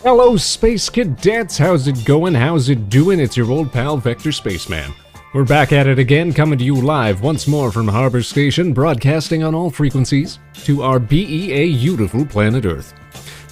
Hello, Space Cadets! How's it going? How's it doing? It's your old pal, Vector Spaceman. We're back at it again, coming to you live once more from Harbor Station, broadcasting on all frequencies to our beautiful planet Earth.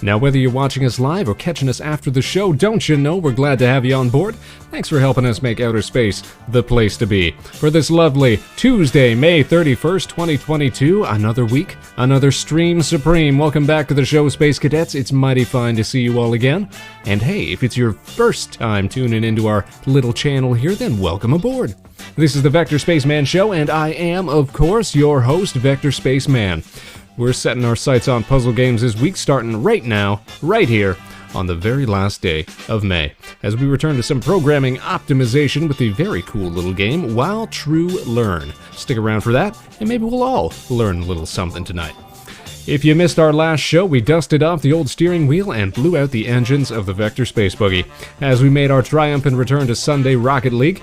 Now, whether you're watching us live or catching us after the show, don't you know we're glad to have you on board? Thanks for helping us make outer space the place to be. For this lovely Tuesday, May 31st, 2022, another week, another stream supreme. Welcome back to the show, Space Cadets. It's mighty fine to see you all again. And hey, if it's your first time tuning into our little channel here, then welcome aboard. This is the Vector Spaceman Show, and I am, of course, your host, Vector Spaceman. We're setting our sights on puzzle games this week, starting right now, right here, on the very last day of May, as we return to some programming optimization with the very cool little game, While True Learn. Stick around for that, and maybe we'll all learn a little something tonight. If you missed our last show, we dusted off the old steering wheel and blew out the engines of the Vector Space Buggy, as we made our triumphant return to Sunday Rocket League.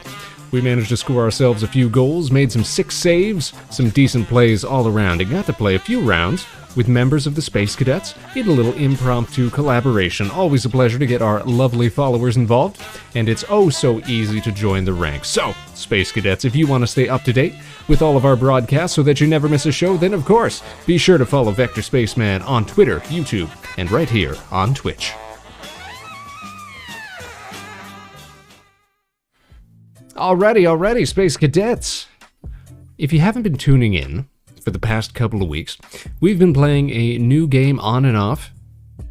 We managed to score ourselves a few goals, made some sick saves, some decent plays all around, and got to play a few rounds with members of the Space Cadets in a little impromptu collaboration. Always a pleasure to get our lovely followers involved, and it's oh so easy to join the ranks. So, Space Cadets, if you want to stay up to date with all of our broadcasts so that you never miss a show, then of course, be sure to follow Vector Spaceman on Twitter, YouTube, and right here on Twitch. Alrighty, Space Cadets. If you haven't been tuning in for the past couple of weeks, we've been playing a new game on and off,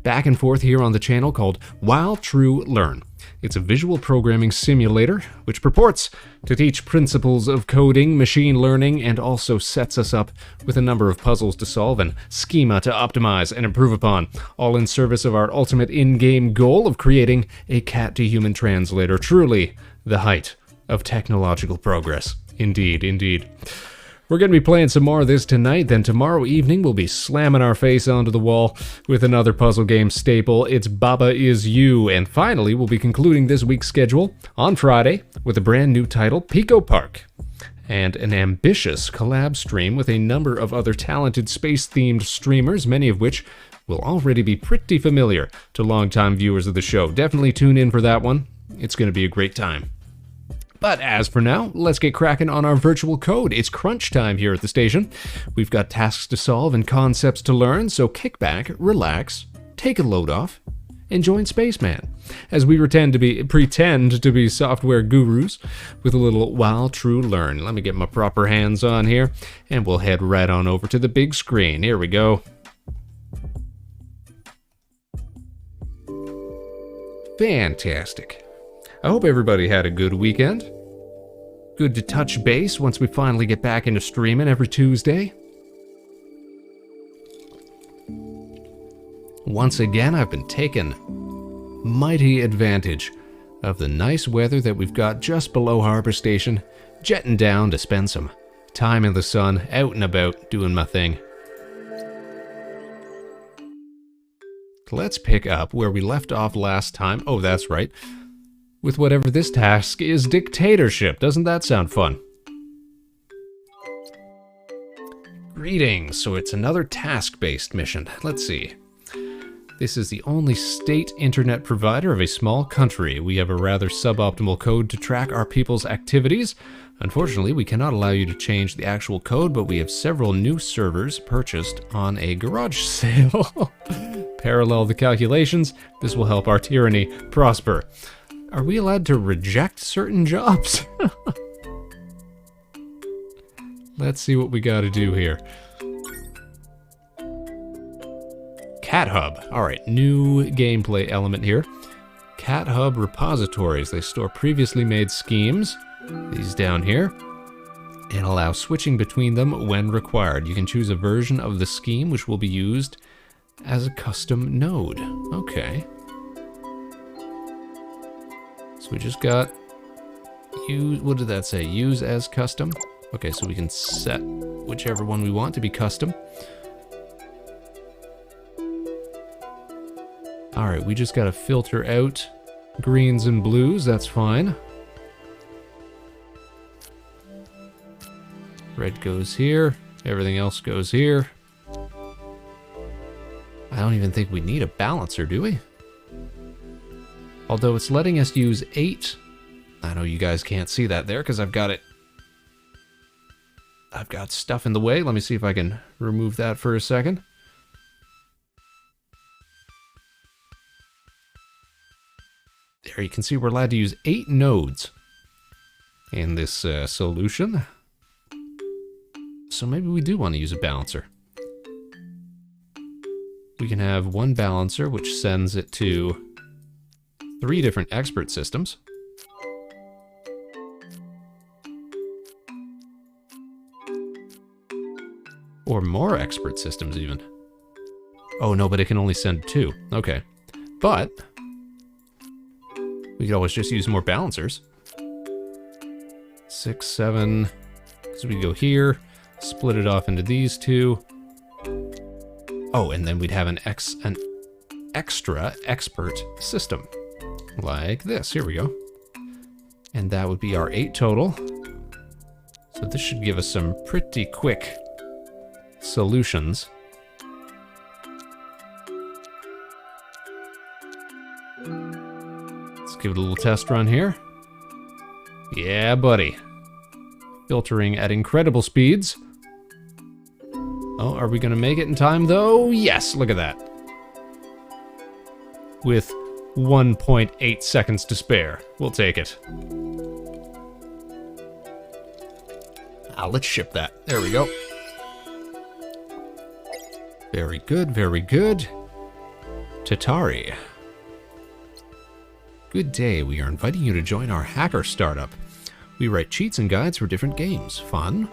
back and forth here on the channel called While True Learn. It's a visual programming simulator which purports to teach principles of coding, machine learning, and also sets us up with a number of puzzles to solve and schema to optimize and improve upon, all in service of our ultimate in-game goal of creating a cat-to-human translator. Truly the height of technological progress. Indeed. We're going to be playing some more of this tonight, then tomorrow evening we'll be slamming our face onto the wall with another puzzle game staple, It's Baba Is You, and finally we'll be concluding this week's schedule on Friday with a brand new title, Pico Park, and an ambitious collab stream with a number of other talented space-themed streamers, many of which will already be pretty familiar to longtime viewers of the show. Definitely tune in for that one. It's going to be a great time. But as for now, let's get cracking on our virtual code. It's crunch time here at the station. We've got tasks to solve and concepts to learn, so kick back, relax, take a load off, and join Spaceman as we pretend to be software gurus with a little While True Learn. Let me get my proper hands on here, and we'll head right on over to the big screen. Here we go. Fantastic. I hope everybody had a good weekend. Good to touch base once we finally get back into streaming every Tuesday. Once again, I've been taking mighty advantage of the nice weather that we've got just below Harbor Station, jetting down to spend some time in the sun, out and about, doing my thing. Let's pick up where we left off last time. Oh, that's right. With whatever this task is, dictatorship. Doesn't that sound fun? Greetings. So it's another task-based mission. Let's see. This is the only state internet provider of a small country. We have a rather suboptimal code to track our people's activities. Unfortunately, we cannot allow you to change the actual code, but we have several new servers purchased on a garage sale. Parallel the calculations. This will help our tyranny prosper. Are we allowed to reject certain jobs? Let's see what we gotta do here. Cat Hub. Alright, new gameplay element here. Cat Hub repositories. They store previously made schemes. These down here. And allow switching between them when required. You can choose a version of the scheme which will be used as a custom node. Okay. So we just got use, what did that say? Use as custom. Okay, so we can set whichever one we want to be custom. All right, we just got to filter out greens and blues. That's fine. Red goes here. Everything else goes here. I don't even think we need a balancer, do we? Although it's letting us use 8. I know you guys can't see that there because I've got stuff in the way. Let me see if I can remove that for a second. There you can see we're allowed to use 8 nodes in this solution. So maybe we do want to use a balancer. We can have one balancer which sends it to 3 different expert systems. Or more expert systems even. Oh no, but it can only send 2. Okay. But we could always just use more balancers. 6, 7. So we go here, split it off into these 2. Oh, and then we'd have an extra expert system. Like this. Here we go. And that would be our 8 total. So this should give us some pretty quick solutions. Let's give it a little test run here. Yeah, buddy. Filtering at incredible speeds. Oh, are we gonna make it in time though? Yes, look at that. With 1.8 seconds to spare. We'll take it. Let's ship that. There we go. Very good, very good. Tatari. Good day, we are inviting you to join our hacker startup. We write cheats and guides for different games. Fun?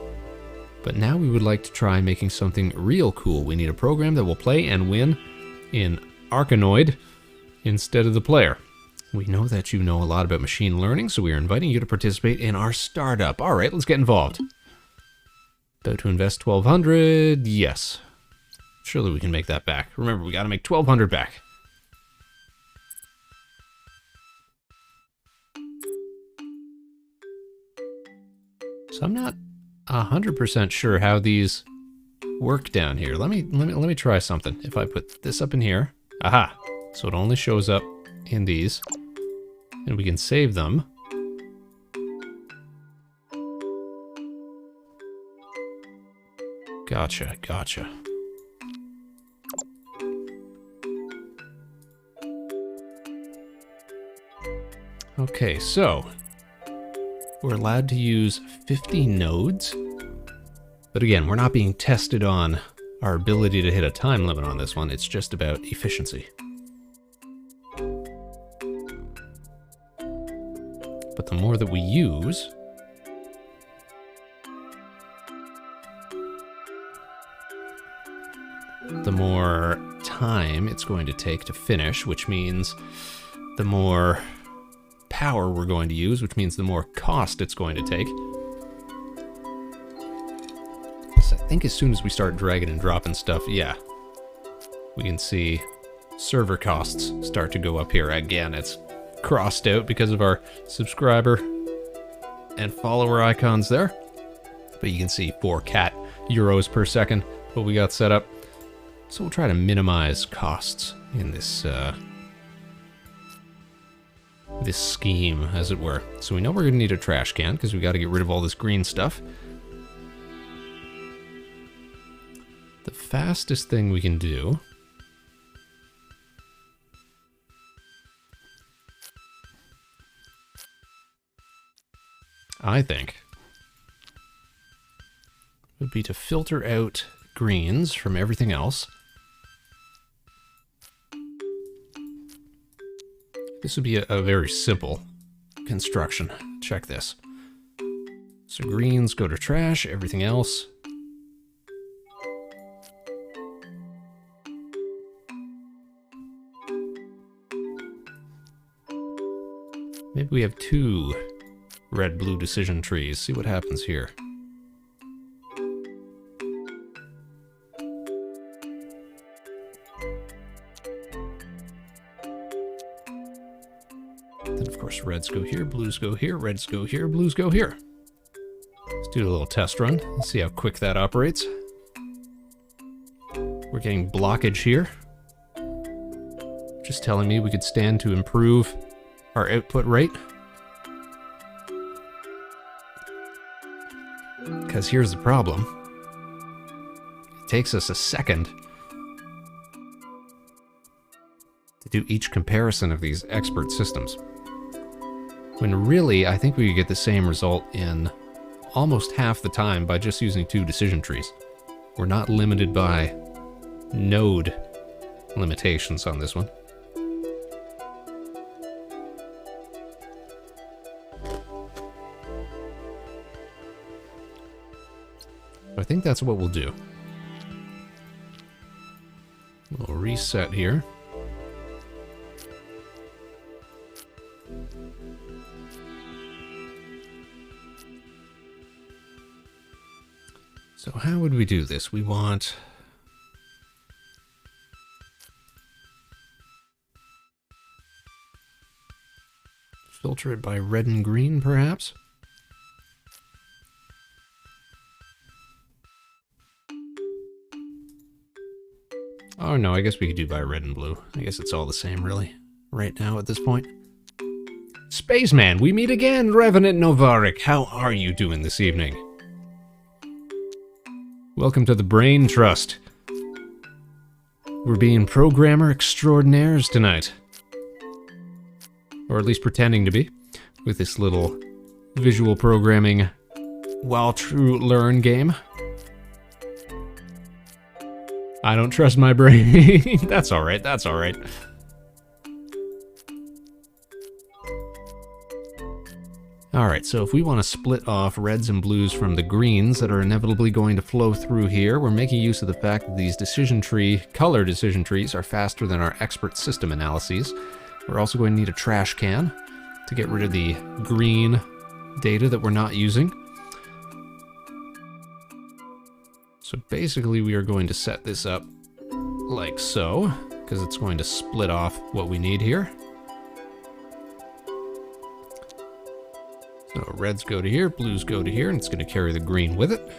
But now we would like to try making something real cool. We need a program that will play and win in Arkanoid instead of the player. We know that you know a lot about machine learning, so we are inviting you to participate in our startup. All right, let's get involved. About to invest 1,200. Yes. Surely we can make that back. Remember, we got to make 1,200 back. So I'm not 100% sure how these work down here. Let me try something. If I put this up in here, aha! So it only shows up in these, and we can save them. Gotcha, gotcha. Okay, so we're allowed to use 50 nodes. But again, we're not being tested on our ability to hit a time limit on this one. It's just about efficiency. But the more that we use, the more time it's going to take to finish, which means the more power we're going to use, which means the more cost it's going to take. So I think as soon as we start dragging and dropping stuff, yeah, we can see server costs start to go up here. Again, it's crossed out because of our subscriber and follower icons there. But you can see 4 cat euros per second, what we got set up. So we'll try to minimize costs in this this scheme, as it were. So we know we're going to need a trash can because we got to get rid of all this green stuff. The fastest thing we can do I think would be to filter out greens from everything else. This would be a very simple construction. Check this. So greens go to trash, everything else. Maybe we have 2 red-blue decision trees. See what happens here. Then, of course, reds go here, blues go here, reds go here, blues go here. Let's do a little test run. Let's see how quick that operates. We're getting blockage here. Just telling me we could stand to improve our output rate. Because here's the problem. It takes us a second to do each comparison of these expert systems. When really, I think we could get the same result in almost half the time by just using 2 decision trees. We're not limited by node limitations on this one. I think that's what we'll do. We'll reset here. So how would we do this? We want filter it by red and green, perhaps? Oh no, I guess we could do by red and blue. I guess it's all the same, really, right now at this point. Spaceman, we meet again, Revenant Novarik. How are you doing this evening? Welcome to the Brain Trust. We're being programmer extraordinaires tonight. Or at least pretending to be, with this little visual programming while true learn game. I don't trust my brain. That's alright, that's alright. Alright, so if we want to split off reds and blues from the greens that are inevitably going to flow through here, we're making use of the fact that these color decision trees are faster than our expert system analyses. We're also going to need a trash can to get rid of the green data that we're not using. So basically we are going to set this up like so, because it's going to split off what we need here. So reds go to here, blues go to here, and it's going to carry the green with it.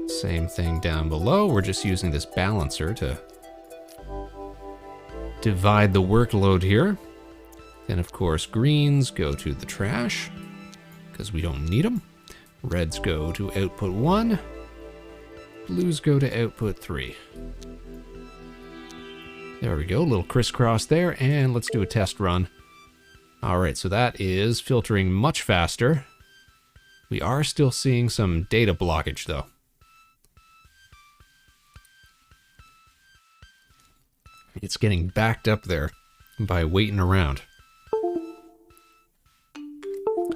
Same thing down below. We're just using this balancer to divide the workload here. Then, of course, greens go to the trash, because we don't need them. Reds go to output 1. Blues go to output 3. There we go, a little crisscross there, and let's do a test run. Alright, so that is filtering much faster. We are still seeing some data blockage, though. It's getting backed up there by waiting around.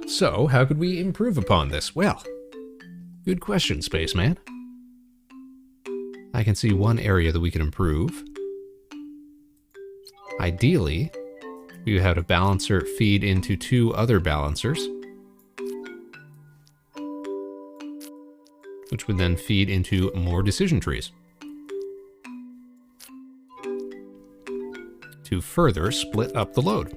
So, how could we improve upon this? Well, good question, Spaceman. I can see one area that we could improve. Ideally, we would have a balancer feed into 2 other balancers, which would then feed into more decision trees to further split up the load.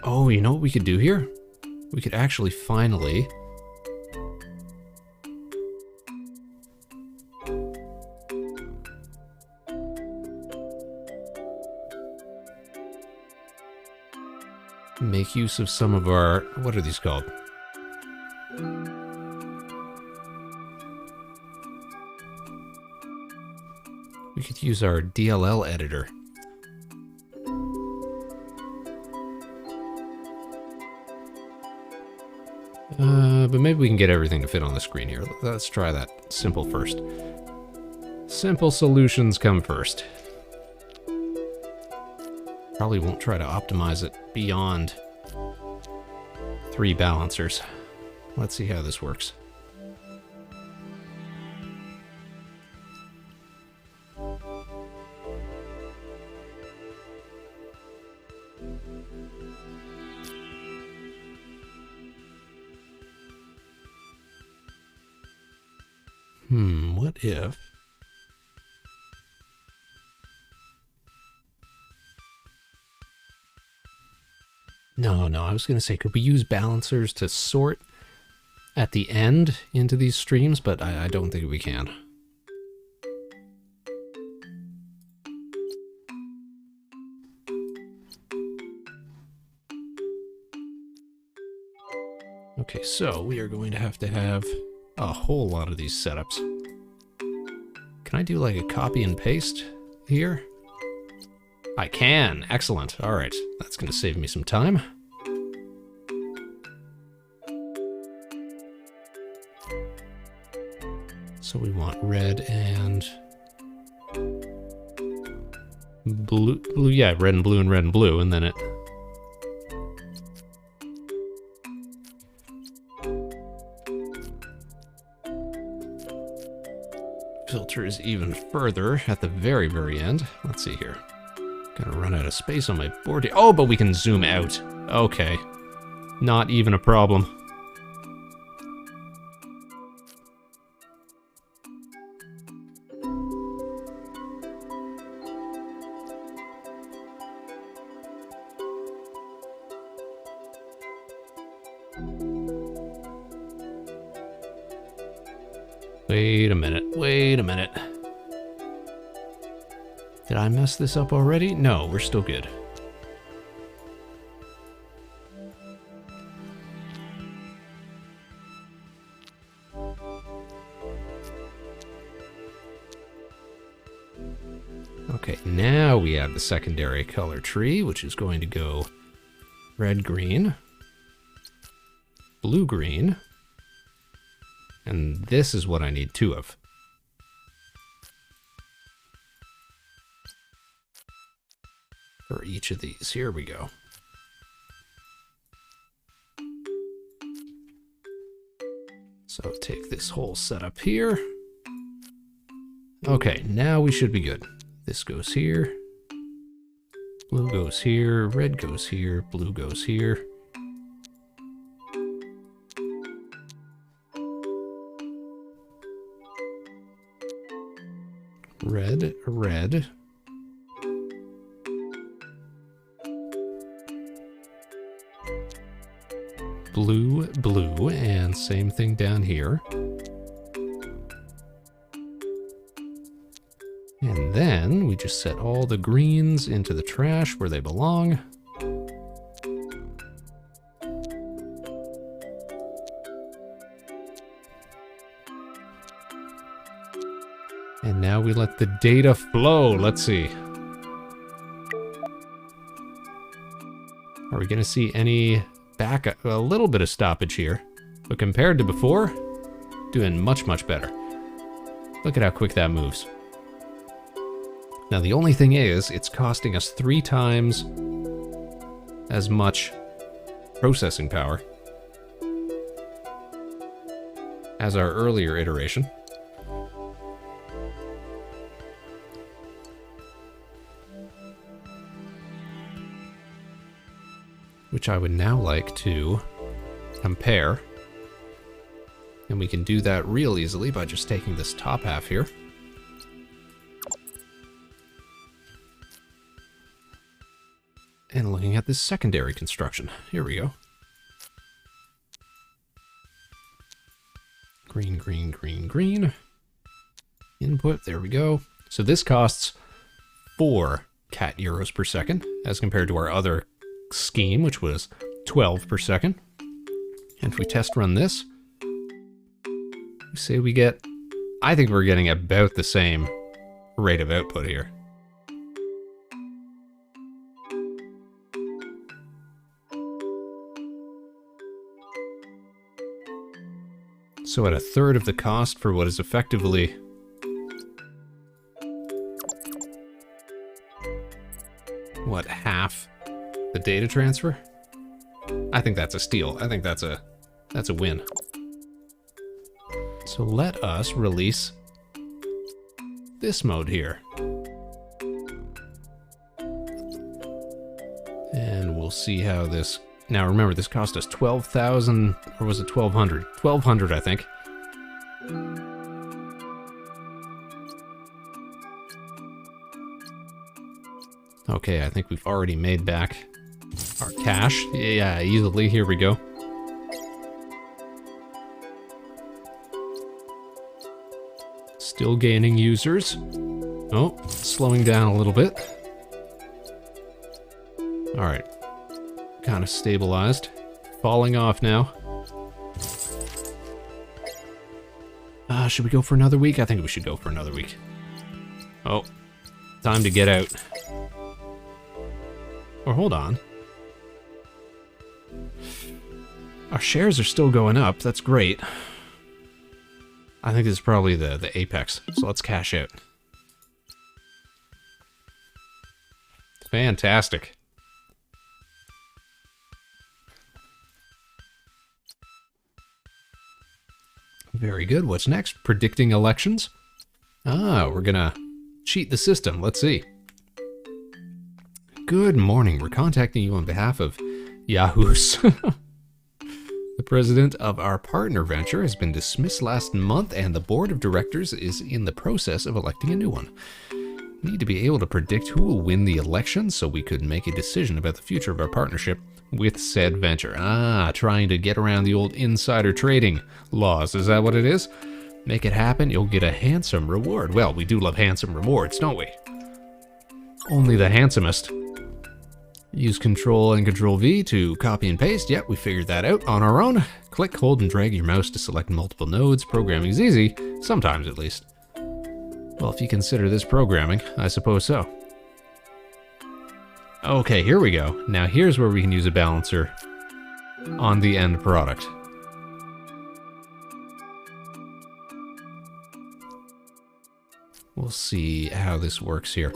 Oh, you know what we could do here? We could actually finally make use of some of our, what are these called? We could use our DLL editor. But maybe we can get everything to fit on the screen here. Let's try that simple first. Simple solutions come first. Probably won't try to optimize it beyond 3 balancers. Let's see how this works. What if... No, I was going to say, could we use balancers to sort at the end into these streams? But I don't think we can. Okay, so we are going to have a whole lot of these setups. Can I do like a copy and paste here? I can. Excellent. All right, that's going to save me some time. So we want red and blue, yeah, red and blue and red and blue, and then it filters even further at the very, very end. Let's see here. Gonna run out of space on my board here. Oh, but we can zoom out. Okay. Not even a problem. Wait a minute, wait a minute. Did I mess this up already? No, we're still good. Okay, now we have the secondary color tree, which is going to go red-green, blue-green, and this is what I need two of. For each of these. Here we go. So take this whole setup here. Okay, now we should be good. This goes here. Blue goes here, red goes here, blue goes here. Red, red. Blue, blue, and same thing down here. And then we just set all the greens into the trash where they belong. And now we let the data flow. Let's see. Are we going to see any back? A little bit of stoppage here, but compared to before, doing much, much better. Look at how quick that moves. Now the only thing is, it's costing us 3 times as much processing power as our earlier iteration. Which I would now like to compare. And we can do that real easily by just taking this top half here. And looking at this secondary construction. Here we go. Green, green, green, green. Input, there we go. So this costs 4 cat euros per second, as compared to our other scheme, which was 12 per second. And if we test run this, we say we get, I think we're getting about the same rate of output here. So at 1/3 of the cost for what is effectively what, half the data transfer? I think that's a steal. I think that's a win. So let us release this mode here. And we'll see how this... Now remember, this cost us 12,000, or was it 1,200? 1,200, I think. Okay, I think we've already made back our cash. Yeah, easily. Here we go. Still gaining users. Oh, slowing down a little bit. All right. Kind of stabilized. Falling off now. Should we go for another week? I think we should go for another week. Oh, time to get out. Or hold on. Our shares are still going up. That's great. I think this is probably the apex. So let's cash out. Fantastic. Very good. What's next? Predicting elections? We're gonna cheat the system. Let's see. Good morning. We're contacting you on behalf of Yahoos. The president of our partner venture has been dismissed last month, and the board of directors is in the process of electing a new one. We need to be able to predict who will win the election so we could make a decision about the future of our partnership with said venture. Trying to get around the old insider trading laws. Is that what it is? Make it happen, you'll get a handsome reward. Well, we do love handsome rewards, don't we? Only the handsomest. Use Control and Control V to copy and paste. Yep, we figured that out on our own. Click, hold, and drag your mouse to select multiple nodes. Programming is easy, sometimes at least. Well, if you consider this programming, I suppose so. Okay, here we go. Now here's where we can use a balancer on the end product. We'll see how this works here.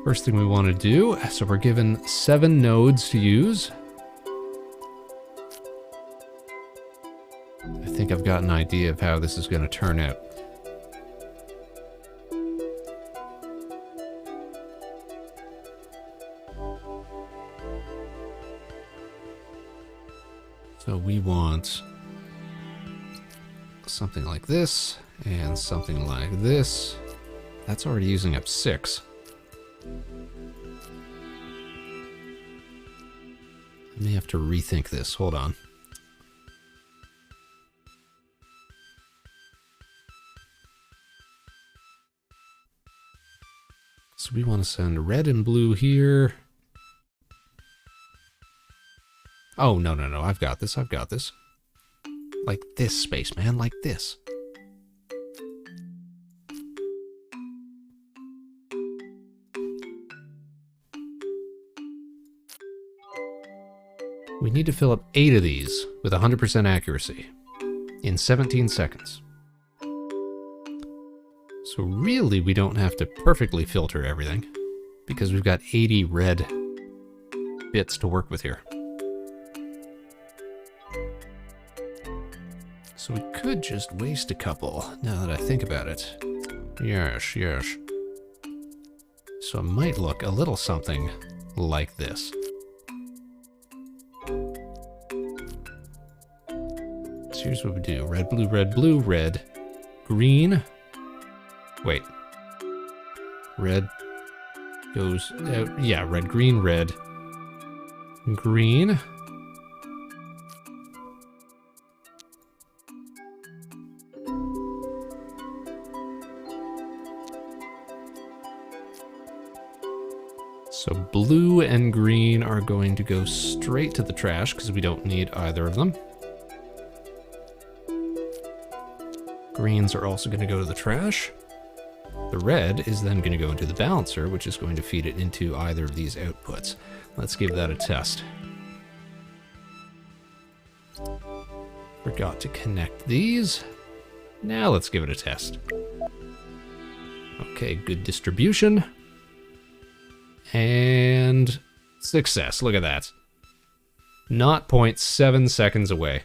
First thing we want to do, so we're given 7 nodes to use. I think I've got an idea of how this is going to turn out. So we want something like this, and something like this. That's already using up 6. I may have to rethink this. Hold on. So we want to send red and blue here. Oh, no. I've got this. Like this, Spaceman, like this. We need to fill up 8 of these with 100% accuracy in 17 seconds. So really, we don't have to perfectly filter everything because we've got 80 red bits to work with here. So we could just waste a couple, now that I think about it. Yes. So it might look a little something like this. So here's what we do. Red, blue, red, green. Wait. Red goes out. Yeah, red, green, green. So blue and green are going to go straight to the trash because we don't need either of them. Greens are also going to go to the trash. The red is then going to go into the balancer, which is going to feed it into either of these outputs. Let's give that a test. Forgot to connect these. Now let's give it a test. Okay, good distribution. And success. Look at that. 0.7 seconds away.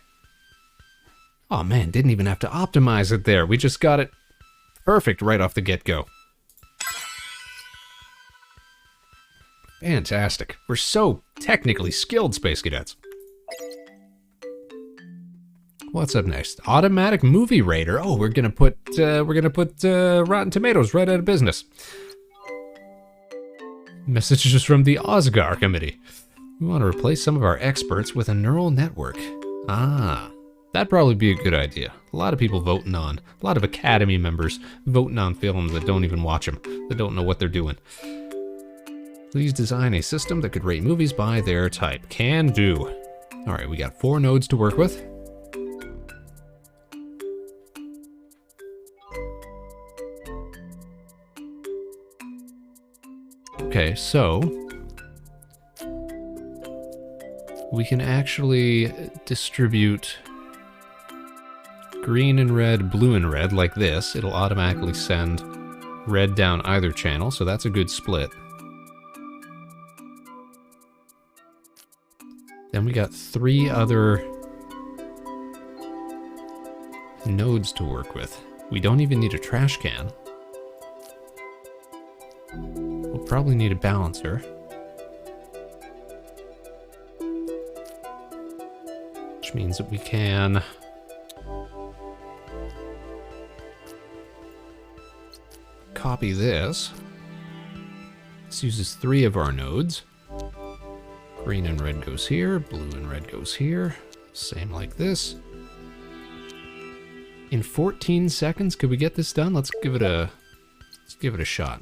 Oh man, didn't even have to optimize it there. We just got it perfect right off the get-go. Fantastic. We're so technically skilled, Space Cadets. What's up next? Automatic movie rater. Oh, we're gonna put Rotten Tomatoes right out of business. Messages from the Oscar committee. We want to replace some of our experts with a neural network. That'd probably be a good idea. A lot of people voting on, a lot of Academy members voting on films that don't even watch them, that don't know what they're doing. Please design a system that could rate movies by their type. Can do. All right, we got 4 nodes to work with. Okay, so we can actually distribute green and red, blue and red like this. It'll automatically send red down either channel, so that's a good split. Then we got 3 other nodes to work with. We don't even need a trash can. We'll probably need a balancer. Which means that we can copy this. This uses 3 of our nodes. Green and red goes here, blue and red goes here. Same like this. In 14 seconds, could we get this done? Let's give it a shot.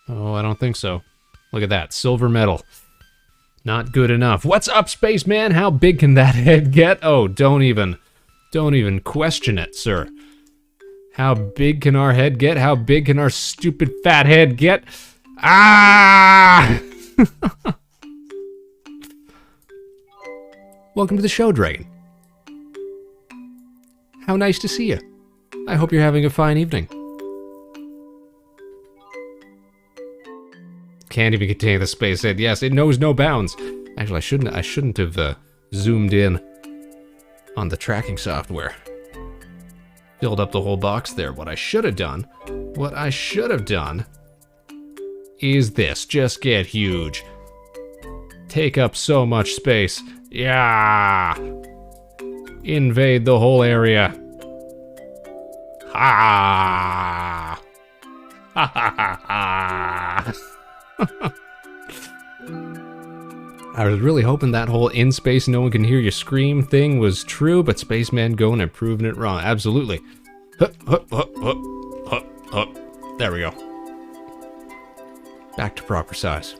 Oh, I don't think so. Look at that, silver medal. Not good enough. What's up, Spaceman? How big can that head get? Oh, don't even question it, sir. How big can our head get? How big can our stupid fat head get? Ah! Welcome to the show, Dragon. How nice to see you. I hope you're having a fine evening. Can't even contain the space head. Yes, it knows no bounds. Actually, I shouldn't have zoomed in on the tracking software. Filled up the whole box there. What I should have done is this. Just get huge. Take up so much space. Yeah. Invade the whole area. Ha. Ha ha ha ha. I was really hoping that whole in space no one can hear you scream thing was true, but Spaceman going and proving it wrong. Absolutely. Hup, hup, hup, hup, hup, hup. There we go. Back to proper size.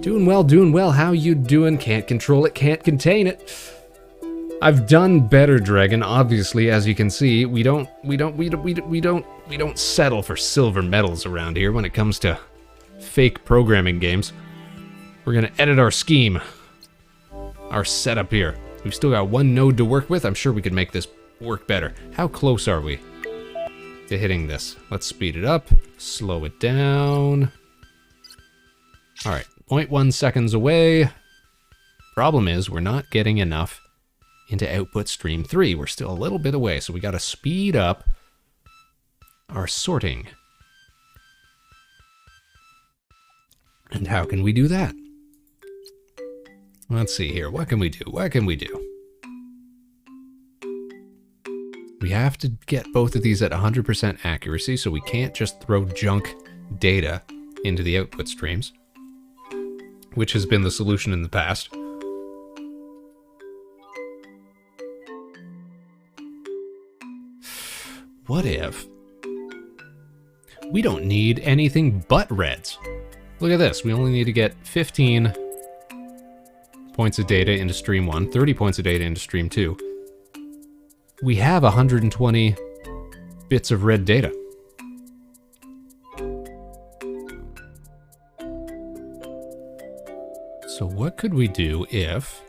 Doing well. How you doing? Can't control it, can't contain it. I've done better, Dragon. Obviously, as you can see, we don't settle for silver medals around here when it comes to fake programming games. We're gonna edit our scheme, our setup here. We've still got 1 node to work with. I'm sure we can make this work better. How close are we to hitting this? Let's speed it up, slow it down. All right, 0.1 seconds away. Problem is, we're not getting enough into output stream 3. We're still a little bit away, so we gotta speed up our sorting. And how can we do that? Let's see here. What can we do? We have to get both of these at 100% accuracy, so we can't just throw junk data into the output streams, which has been the solution in the past. What if we don't need anything but reds? Look at this. We only need to get 15 points of data into stream 1, 30 points of data into stream 2. We have 120 bits of red data. So what could we do if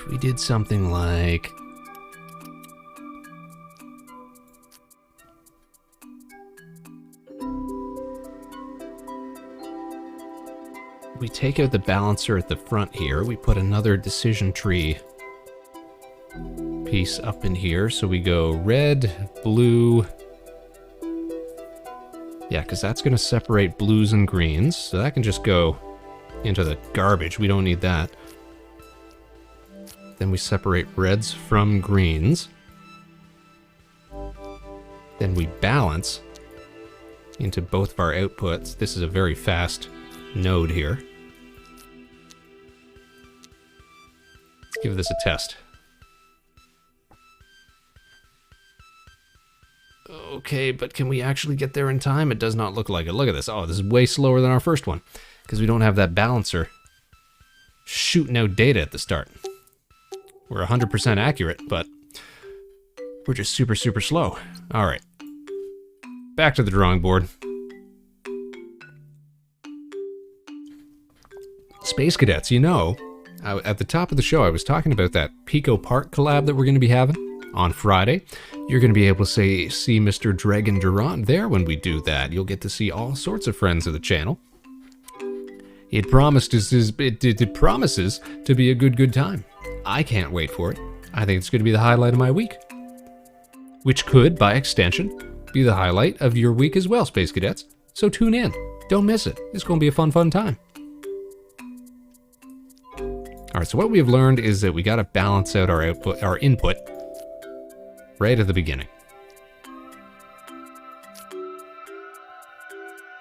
we did something like we take out the balancer at the front here, we put another decision tree piece up in here, so we go red, blue. Yeah, because that's going to separate blues and greens, so that can just go into the garbage. We don't need that. Then we separate reds from greens. Then we balance into both of our outputs. This is a very fast node here. Let's give this a test. Okay, but can we actually get there in time? It does not look like it. Look at this. Oh, this is way slower than our first one. because we don't have that balancer shooting out data at the start. We're 100% accurate, but we're just super, super slow. All right. Back to the drawing board. Space Cadets, you know, at the top of the show, I was talking about that Pico Park collab that we're going to be having on Friday. You're going to be able to see Mr. Dragon Durant there when we do that. You'll get to see all sorts of friends of the channel. It promises to be a good time. I can't wait for it. I think it's going to be the highlight of my week. Which could, by extension, be the highlight of your week as well, Space Cadets. So tune in. Don't miss it. It's going to be a fun time. All right, so what we have learned is that we got to balance out our input right at the beginning.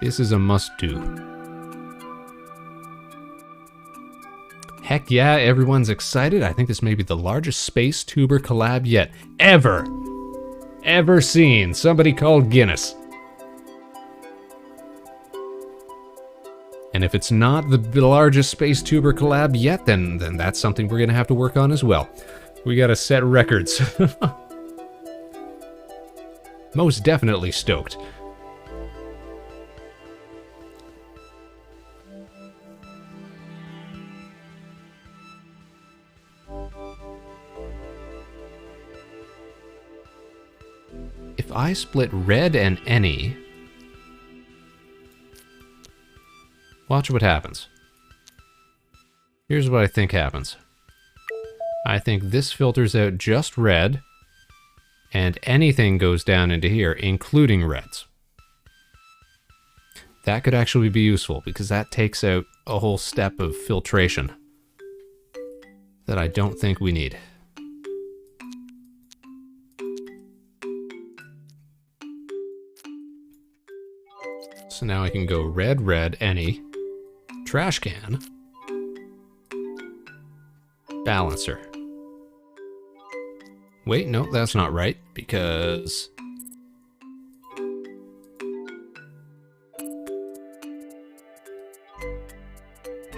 This is a must-do. Heck yeah, everyone's excited. I think this may be the largest space tuber collab yet. Ever seen. Somebody called Guinness. And if it's not the largest space tuber collab yet, then that's something we're going to have to work on as well. We got to set records. Most definitely stoked. If I split red and any, watch what happens. Here's what I think happens. I think this filters out just red, and anything goes down into here, including reds. That could actually be useful, because that takes out a whole step of filtration that I don't think we need. So now I can go red, red, any, trash can, balancer. Wait, no, that's not right, because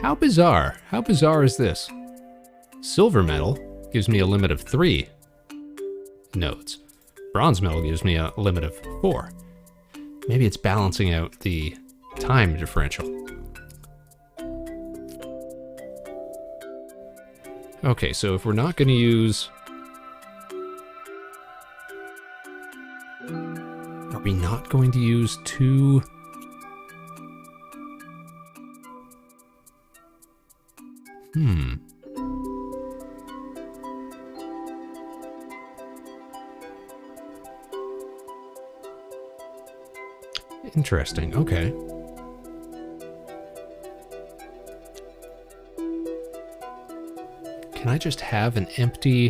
how bizarre? How bizarre is this? Silver metal gives me a limit of 3 nodes. Bronze metal gives me a limit of 4. Maybe it's balancing out the time differential. Okay, so if we're not going to use... Are we not going to use 2... Interesting, okay. Can I just have an empty...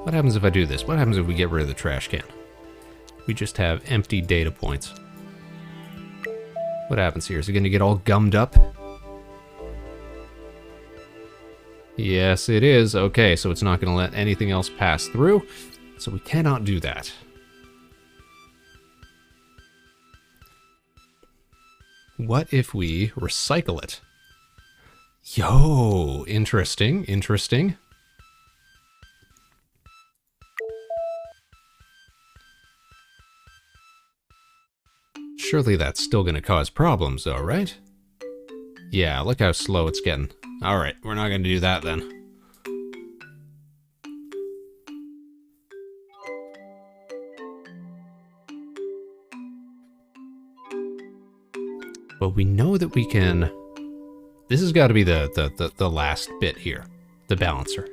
What happens if I do this? What happens if we get rid of the trash can? We just have empty data points. What happens here? Is it going to get all gummed up? Yes, it is. Okay, so it's not going to let anything else pass through. So we cannot do that. What if we recycle it? Yo, interesting, interesting. Surely that's still going to cause problems though, right? Yeah, look how slow it's getting. Alright, we're not going to do that then. But we know that we can... This has got to be the last bit here. The balancer.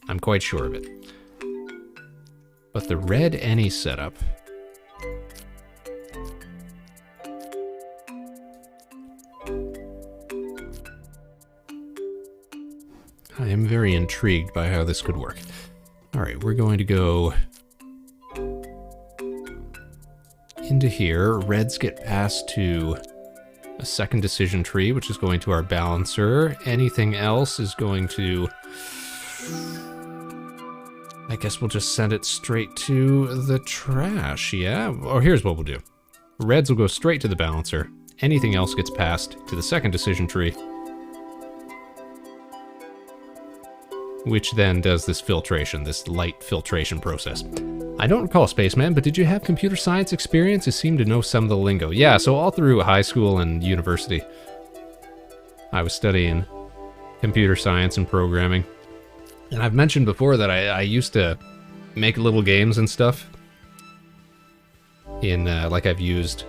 I'm quite sure of it. But the red any setup... I am very intrigued by how this could work. Alright, we're going to go... into here. Reds get passed to a second decision tree, which is going to our balancer. Anything else is going to... I guess we'll just send it straight to the trash, yeah? Or here's what we'll do. Reds will go straight to the balancer. anything else gets passed to the second decision tree, which then does this filtration, this light filtration process. I don't recall Spaceman, but did you have computer science experience? You seem to know some of the lingo. Yeah, so all through high school and university, I was studying computer science and programming. And I've mentioned before that I used to make little games and stuff. Like I've used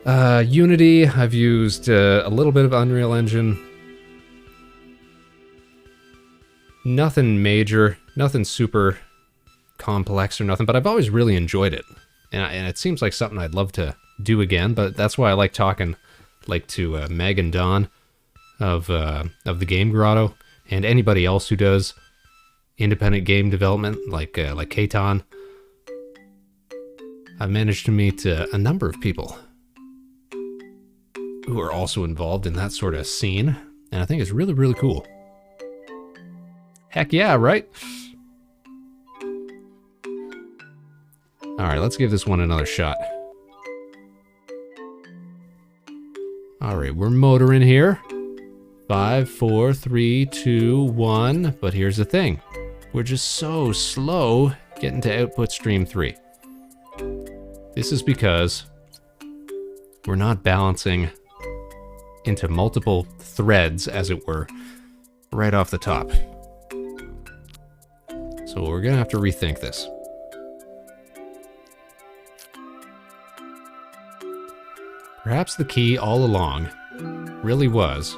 Unity, I've used a little bit of Unreal Engine. Nothing major, nothing super complex or nothing, but I've always really enjoyed it. And it seems like something I'd love to do again, but that's why I like talking to Meg and Don of the Game Grotto, and anybody else who does independent game development, like Kaiton. I've managed to meet a number of people who are also involved in that sort of scene, and I think it's really, really cool. Heck yeah, right? Alright, let's give this one another shot. Alright, we're motoring here. 5, 4, 3, 2, 1. But here's the thing. We're just so slow getting to output stream 3. This is because we're not balancing into multiple threads, as it were, right off the top. So we're gonna have to rethink this. Perhaps the key all along really was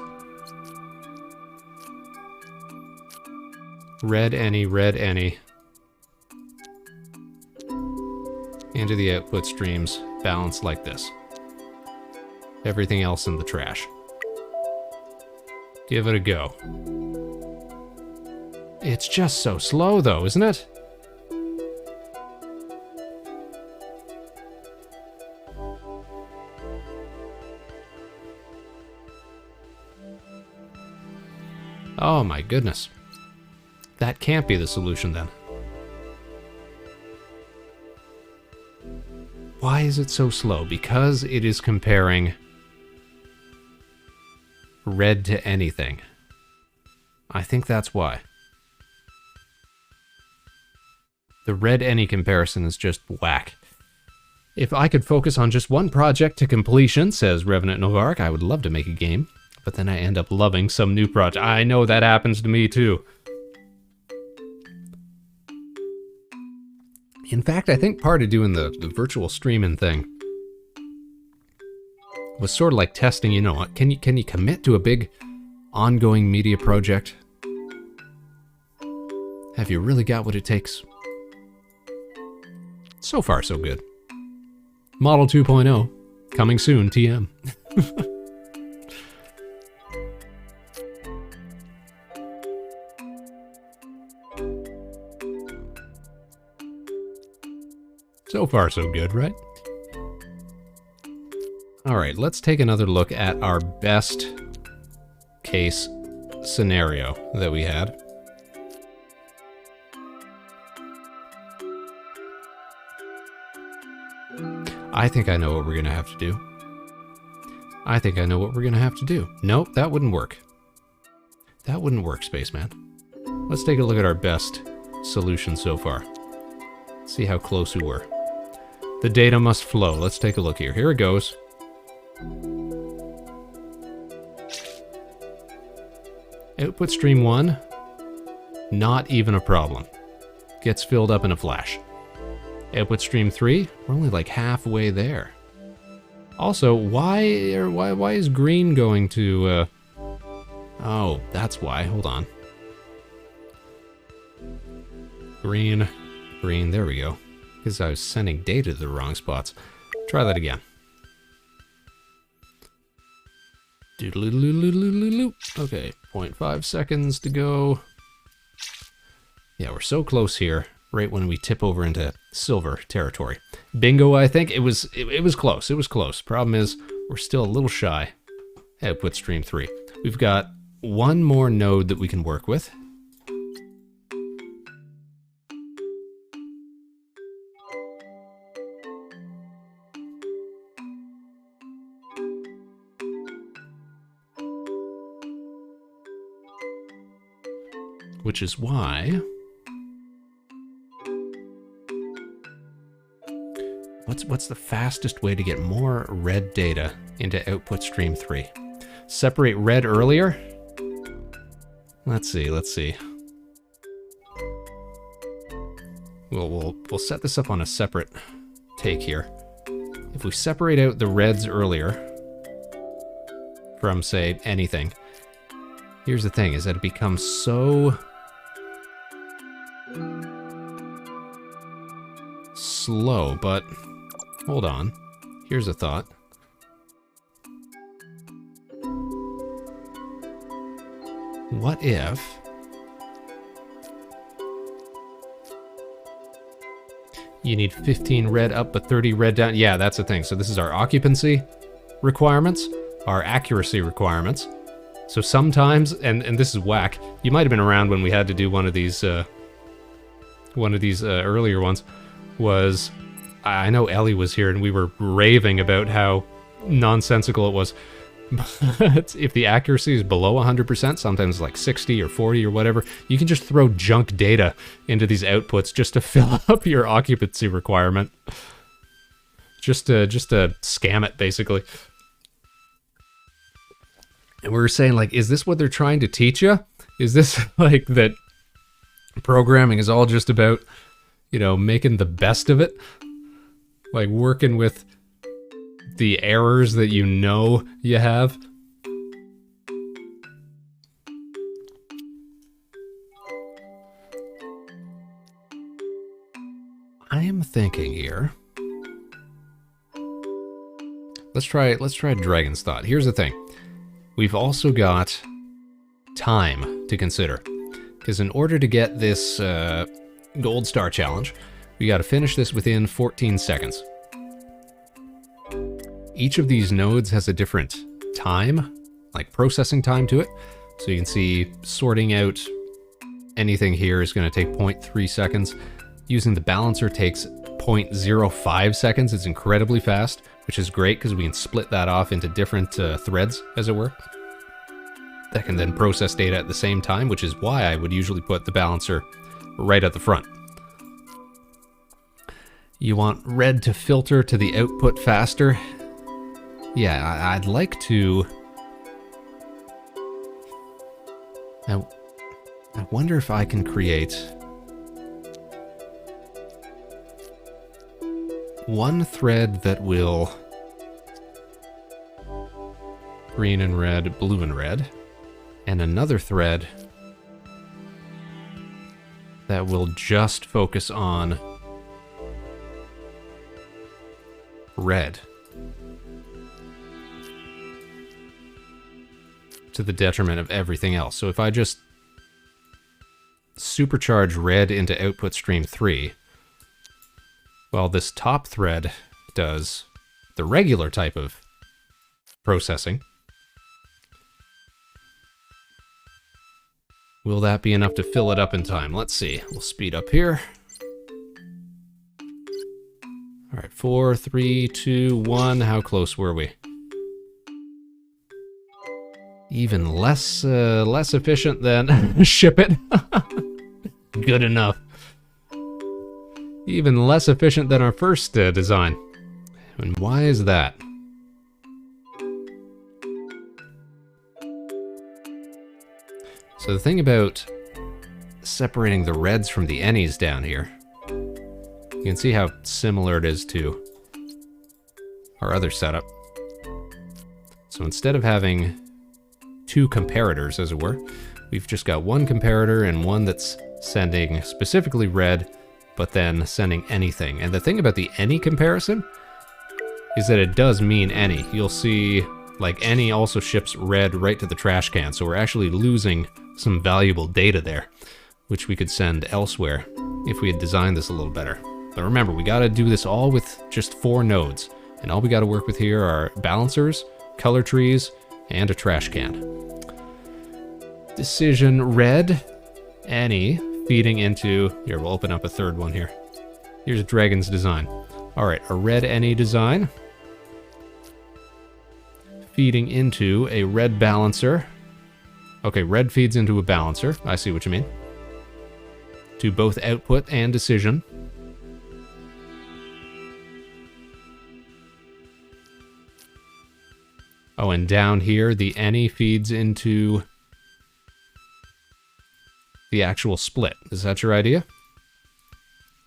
red any into the output streams balanced like this. Everything else in the trash. Give it a go. It's just so slow though, isn't it? Oh my goodness. That can't be the solution then. Why is it so slow? Because it is comparing red to anything. I think that's why. The red any comparison is just whack. If I could focus on just one project to completion, says Revenant Novark, I would love to make a game. But then I end up loving some new project. I know that happens to me too. In fact, I think part of doing the virtual streaming thing was sort of like testing, you know, can you commit to a big ongoing media project? Have you really got what it takes? So far, so good. Model 2.0, coming soon, TM. So far, so good, right? Alright, let's take another look at our best case scenario that we had. I think I know what we're gonna have to do. I think I know what we're gonna have to do. Nope, that wouldn't work. That wouldn't work, Spaceman. Let's take a look at our best solution so far. See how close we were. The data must flow. Let's take a look here. Here it goes. Output stream 1, not even a problem. Gets filled up in a flash. Output stream 3, we're only like halfway there. Also, why is green going to, oh, that's why. Hold on. Green, there we go. Because I was sending data to the wrong spots. Try that again. Doodle-doodle-doodle-doodle-doodle. Okay, 0.5 seconds to go. Yeah, we're so close here, right when we tip over into silver territory. Bingo, I think. It was close. It was close. Problem is, we're still a little shy. Output stream 3. We've got one more node that we can work with. which is why... What's the fastest way to get more red data into output stream 3? Separate red earlier? Let's see. We'll set this up on a separate take here. If we separate out the reds earlier from, say, anything, here's the thing, is that it becomes so slow, but hold on. Here's a thought. What if you need 15 red up but 30 red down? Yeah, that's the thing. So this is our occupancy requirements, our accuracy requirements. So sometimes, and this is whack, you might have been around when we had to do one of these earlier ones, was, I know Ellie was here and we were raving about how nonsensical it was. But if the accuracy is below 100%, sometimes like 60 or 40 or whatever, you can just throw junk data into these outputs just to fill up your occupancy requirement. Just to scam it, basically. And we were saying, like, is this what they're trying to teach you? Is this like that programming is all just about, you know, making the best of it? Like working with the errors that you know you have? I am thinking here. Let's try Dragon's Thought. Here's the thing. We've also got time to consider. Because in order to get this gold star challenge, we got to finish this within 14 seconds. Each of these nodes has a different time, like processing time to it. So you can see sorting out anything here is going to take 0.3 seconds. Using the balancer takes 0.05 seconds. It's incredibly fast, which is great because we can split that off into different threads, as it were, that can then process data at the same time, which is why I would usually put the balancer right at the front. You want red to filter to the output faster. Yeah, I'd like to... I wonder if I can create one thread that will green and red, blue and red, and another thread that will just focus on red, to the detriment of everything else. So if I just supercharge red into output stream 3, well, this top thread does the regular type of processing. Will that be enough to fill it up in time? Let's see. We'll speed up here. All right, 4, 3, 2, 1. How close were we? Even less efficient than ship it. Good enough. Even less efficient than our first design. And why is that? So the thing about separating the reds from the any's down here, you can see how similar it is to our other setup. So instead of having two comparators, as it were, we've just got one comparator and one that's sending specifically red, but then sending anything. And the thing about the any comparison is that it does mean any. You'll see, like, any also ships red right to the trash can, so we're actually losing some valuable data there, which we could send elsewhere if we had designed this a little better. But remember, we gotta do this all with just 4 nodes, and all we gotta work with here are balancers, color trees, and a trash can. Decision red, any, feeding into, here, we'll open up a third one here. Here's a dragon's design. All right, a red any design, feeding into a red balancer. Okay, red feeds into a balancer. I see what you mean. to both output and decision. Oh, and down here, the any feeds into the actual split. Is that your idea?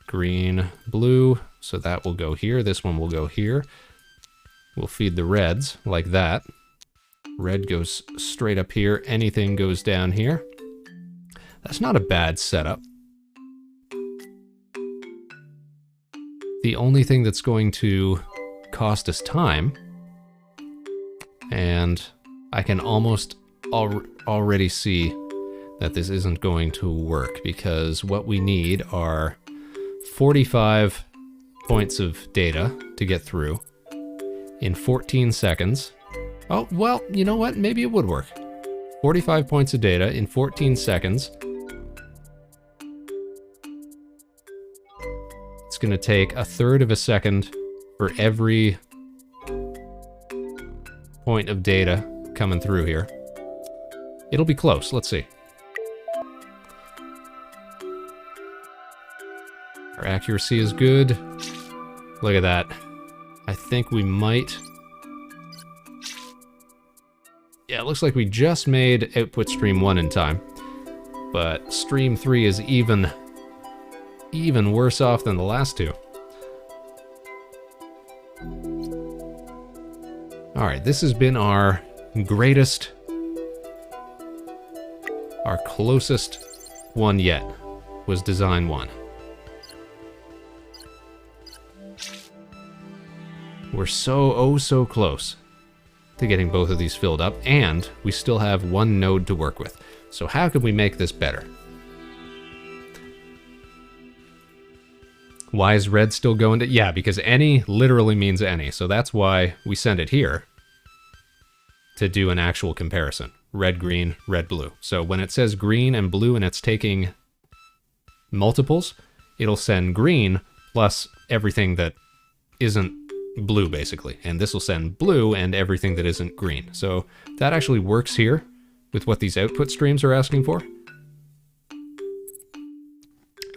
Green, blue, so that will go here. This one will go here. We'll feed the reds like that. Red goes straight up here. Anything goes down here. That's not a bad setup. The only thing that's going to cost us time, and I can almost already see that this isn't going to work, because what we need are 45 points of data to get through in 14 seconds. Oh, well, you know what? Maybe it would work. 45 points of data in 14 seconds. It's going to take a third of a second for every point of data coming through here. It'll be close. Let's see. Our accuracy is good. Look at that. I think we might... Yeah, it looks like we just made output stream 1 in time. But stream 3 is even worse off than the last two. Alright, this has been our greatest, our closest one yet, was design 1. We're so close to getting both of these filled up, and we still have one node to work with. So how can we make this better? Why is red still going to... Yeah, because any literally means any, so that's why we send it here to do an actual comparison. Red, green, red, blue. So when it says green and blue and it's taking multiples, it'll send green plus everything that isn't blue, basically. And this will send blue and everything that isn't green. So that actually works here with what these output streams are asking for.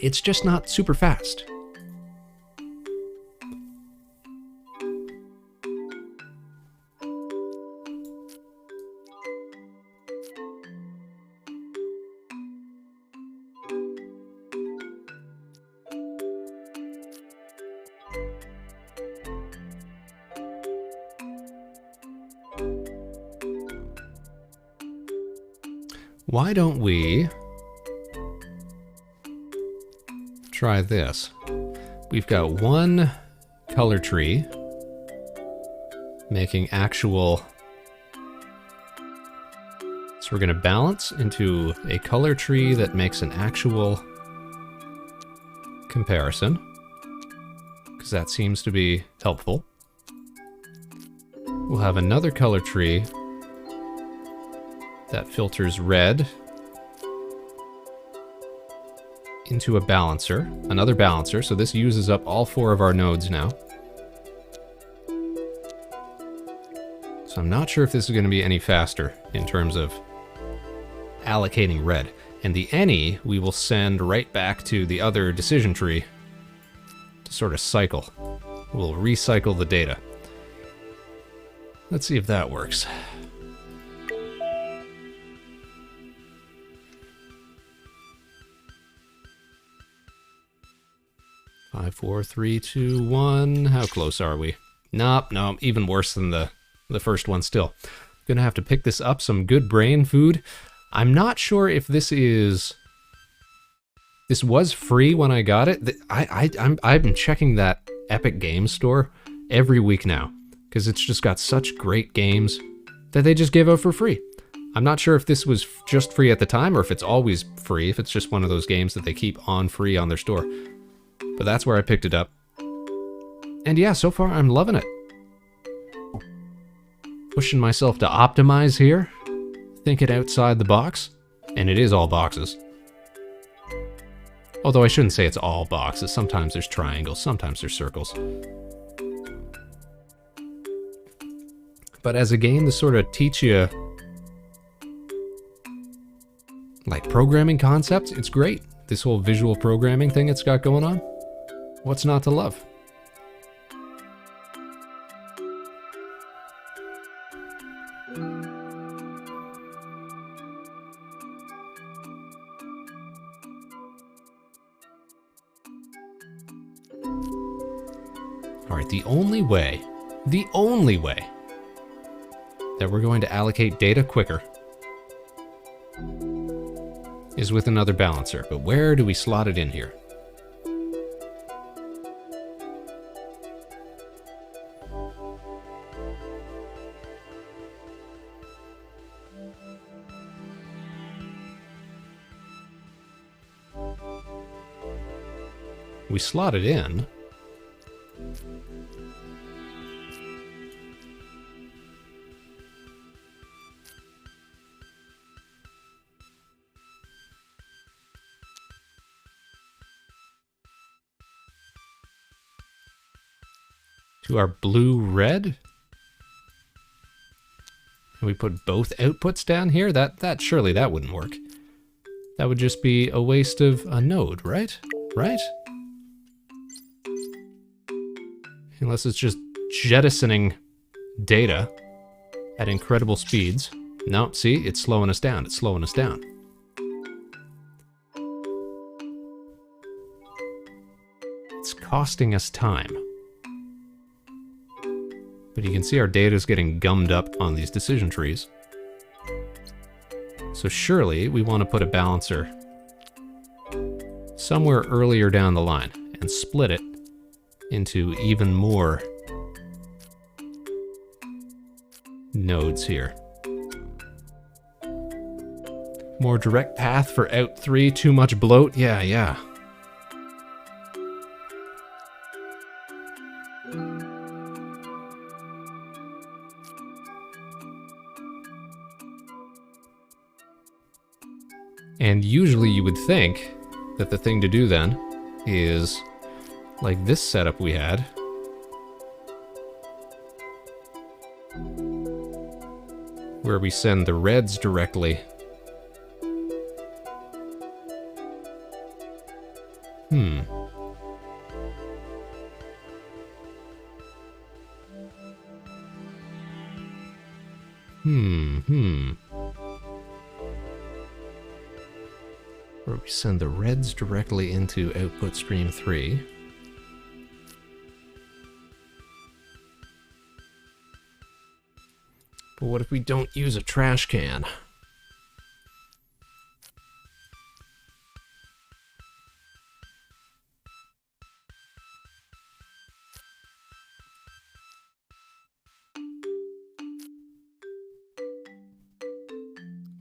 It's just not super fast. Why don't we try this? We've got one color tree making actual... So we're going to balance into a color tree that makes an actual comparison, because that seems to be helpful. We'll have another color tree that filters red into a balancer, another balancer, so this uses up all 4 of our nodes now. So I'm not sure if this is going to be any faster in terms of allocating red. And the any we will send right back to the other decision tree to sort of cycle. We'll recycle the data. Let's see if that works. 5, 4, 3, 2, 1. How close are we? Nope, even worse than the first one still. Gonna have to pick this up, some good brain food. I'm not sure if this is... This was free when I got it. I've been checking that Epic Games Store every week now, because it's just got such great games that they just gave out for free. I'm not sure if this was just free at the time or if it's always free, if it's just one of those games that they keep on free on their store. But that's where I picked it up. And yeah, so far I'm loving it. Pushing myself to optimize here. Thinking outside the box. And it is all boxes. Although I shouldn't say it's all boxes. Sometimes there's triangles, sometimes there's circles. But as a game to sort of teach you like programming concepts, it's great. This whole visual programming thing it's got going on? What's not to love? Alright, the only way that we're going to allocate data quicker is with another balancer. But where do we slot it in here? We slot it in. To our blue-red? Can we put both outputs down here? Surely that wouldn't work. That would just be a waste of a node, right? Right? Unless it's just jettisoning data at incredible speeds. No, see, it's slowing us down. It's slowing us down. It's costing us time. But you can see our data is getting gummed up on these decision trees. So surely we want to put a balancer somewhere earlier down the line and split it into even more nodes here. More direct path for out 3, too much bloat? Yeah. And usually you would think that the thing to do then is like this setup we had. Where we send the reds directly. Where we send the reds directly into output stream 3. But what if we don't use a trash can?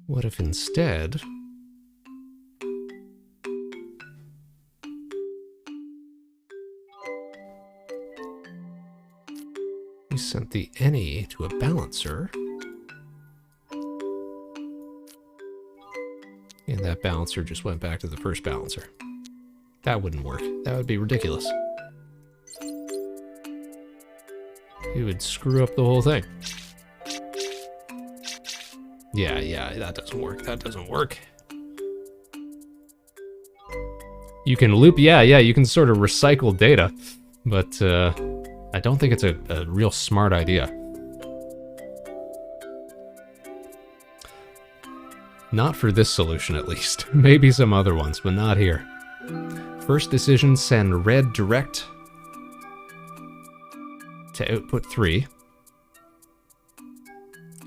What if instead we sent the any to a balancer, and that balancer just went back to the first balancer? That wouldn't work. That would be ridiculous. It would screw up the whole thing. Yeah, that doesn't work. That doesn't work. You can loop, yeah, you can sort of recycle data, but I don't think it's a real smart idea. Not for this solution, at least. Maybe some other ones, but not here. First decision, send red direct to output 3.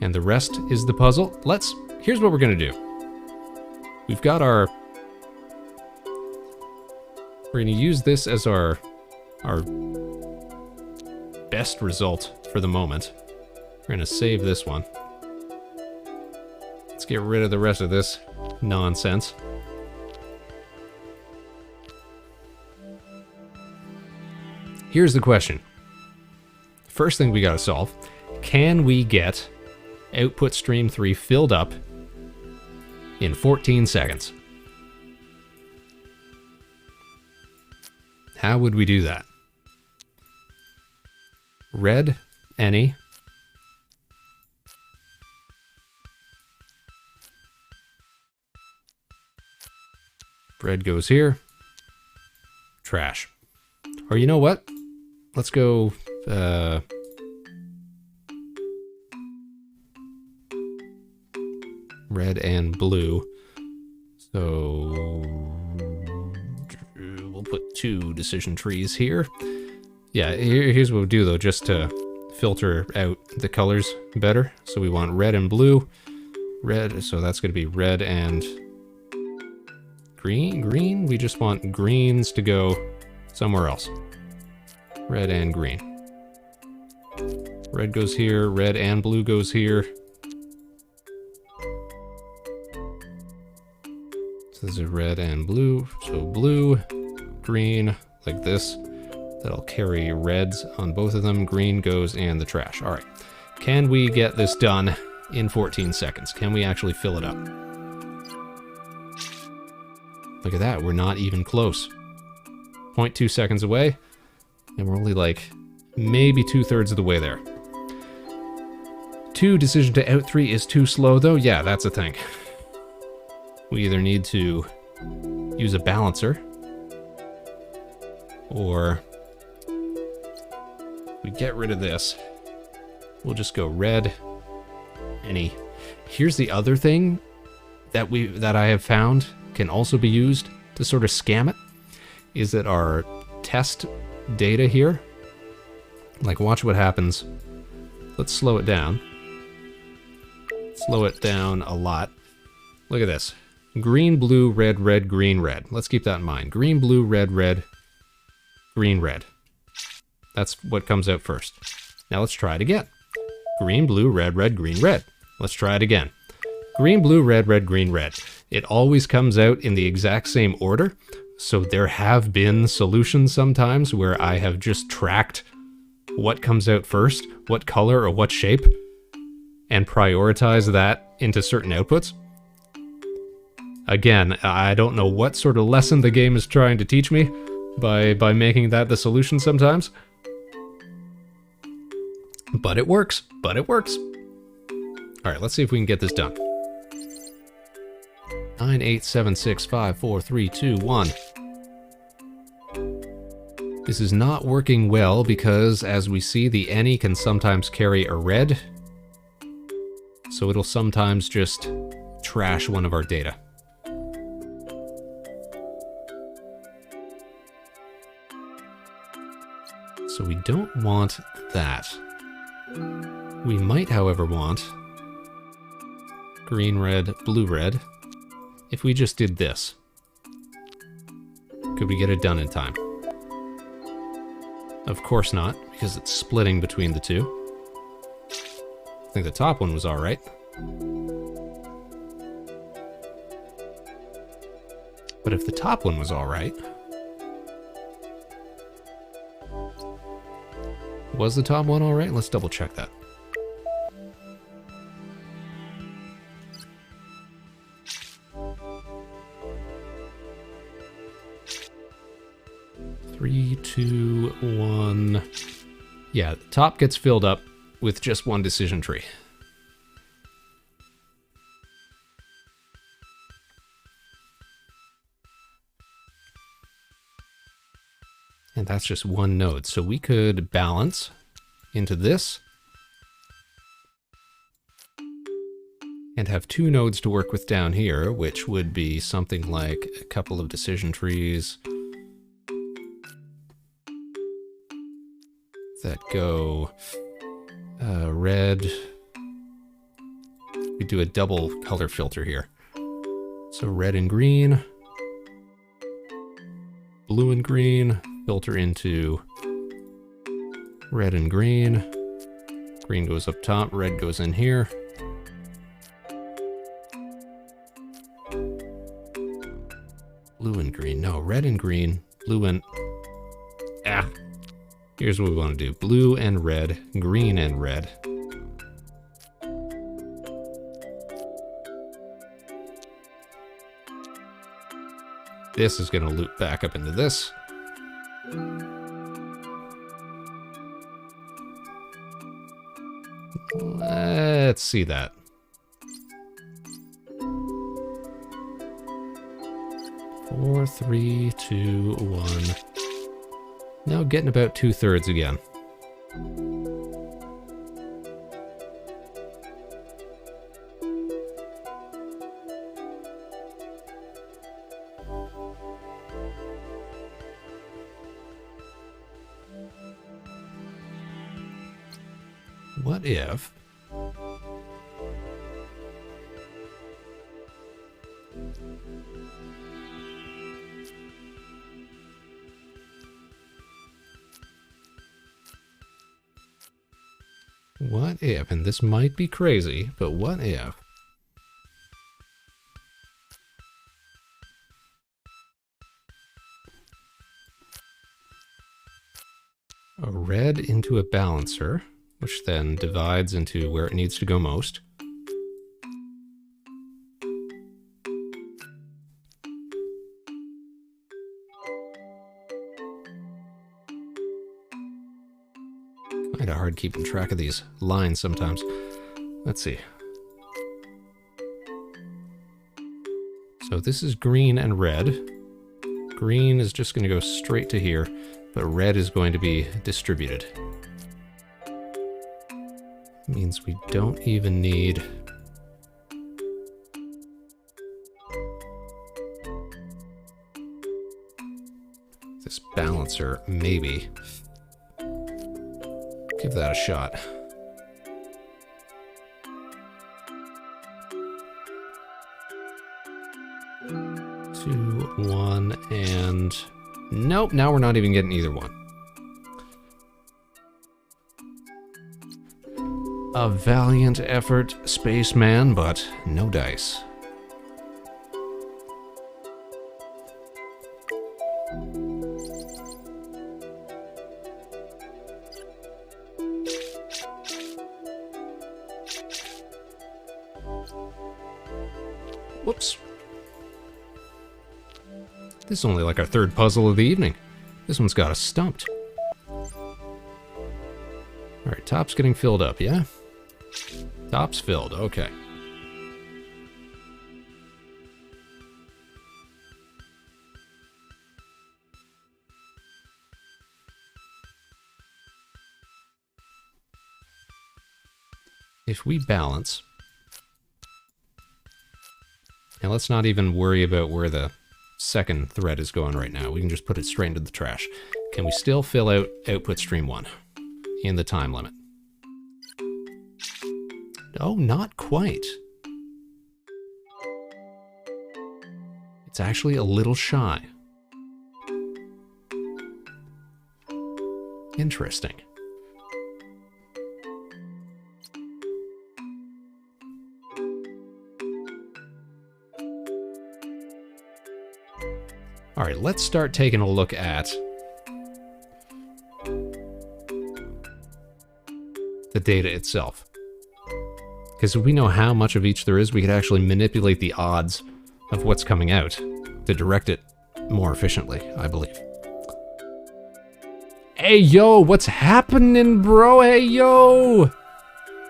And the rest is the puzzle. Here's what we're gonna do. We've got we're gonna use this as our best result for the moment. We're gonna save this one. Let's get rid of the rest of this nonsense. Here's the question. First thing we gotta solve, can we get output stream 3 filled up in 14 seconds? How would we do that? Red, any. Red goes here. Trash. Or you know what? Let's go... red and blue. So... we'll put 2 decision trees here. Yeah, here's what we'll do, though, just to filter out the colors better. So we want red and blue. Red, so that's going to be red and green. We just want greens to go somewhere else. Red and green. Red goes here, red and blue goes here. So this is red and blue. So blue, green, like this. That'll carry reds on both of them. Green goes in the trash. All right. Can we get this done in 14 seconds? Can we actually fill it up? Look at that. We're not even close. 0.2 seconds away. And we're only like maybe 2/3 of the way there. 2 decision to out 3 is too slow, though. Yeah, that's a thing. We either need to use a balancer, or we get rid of this. We'll just go red. Here's the other thing that I have found can also be used to sort of scam it, is that our test data here, like watch what happens. Let's slow it down. Slow it down a lot. Look at this. Green, blue, red, red, green, red. Let's keep that in mind. Green, blue, red, red, green, red. That's what comes out first. Now let's try it again. Green, blue, red, red, green, red. Let's try it again. Green, blue, red, red, green, red. It always comes out in the exact same order. So there have been solutions sometimes where I have just tracked what comes out first, what color or what shape, and prioritize that into certain outputs. Again, I don't know what sort of lesson the game is trying to teach me by making that the solution sometimes. But it works. All right, let's see if we can get this done. 9, 8, 7, 6, 5, 4, 3, 2, 1. This is not working well because, as we see, the any can sometimes carry a red. So it'll sometimes just trash one of our data. So we don't want that. We might, however, want green, red, blue, red. If we just did this, could we get it done in time? Of course not, because it's splitting between the two. I think the top one was all right. But if the top one was all right, was the top one all right? Let's double check that. Three, two, one. Yeah, the top gets filled up with just one decision tree. And that's just one node. So we could balance into this and have 2 nodes to work with down here, which would be something like a couple of decision trees that go red. We do a double color filter here. So red and green, blue and green, filter into red and green. Green goes up top, red goes in here. Blue and green, no, red and green, blue and... Here's what we want to do. Blue and red, green and red. This is going to loop back up into this. Let's see that. 4, 3, 2, 1. Now getting about 2/3 again. What if... What if, and this might be crazy, but what if a red into a balancer, which then divides into where it needs to go most. Kinda hard keeping track of these lines sometimes. Let's see. So this is green and red. Green is just going to go straight to here, but red is going to be distributed. Means we don't even need this balancer, maybe. Give that a shot. Two, one, and nope, now we're not even getting either one. A valiant effort, Spaceman, but no dice. Whoops. This is only like our third puzzle of the evening. This one's got us stumped. Alright, top's getting filled up, yeah? Top's filled, okay. If we balance... Now let's not even worry about where the second thread is going right now. We can just put it straight into the trash. Can we still fill out output stream 1 in the time limit? Oh, not quite. It's actually a little shy. Interesting. All right, let's start taking a look at the data itself. Because if we know how much of each there is, we could actually manipulate the odds of what's coming out to direct it more efficiently, I believe. Hey, yo, what's happening, bro? Hey, yo!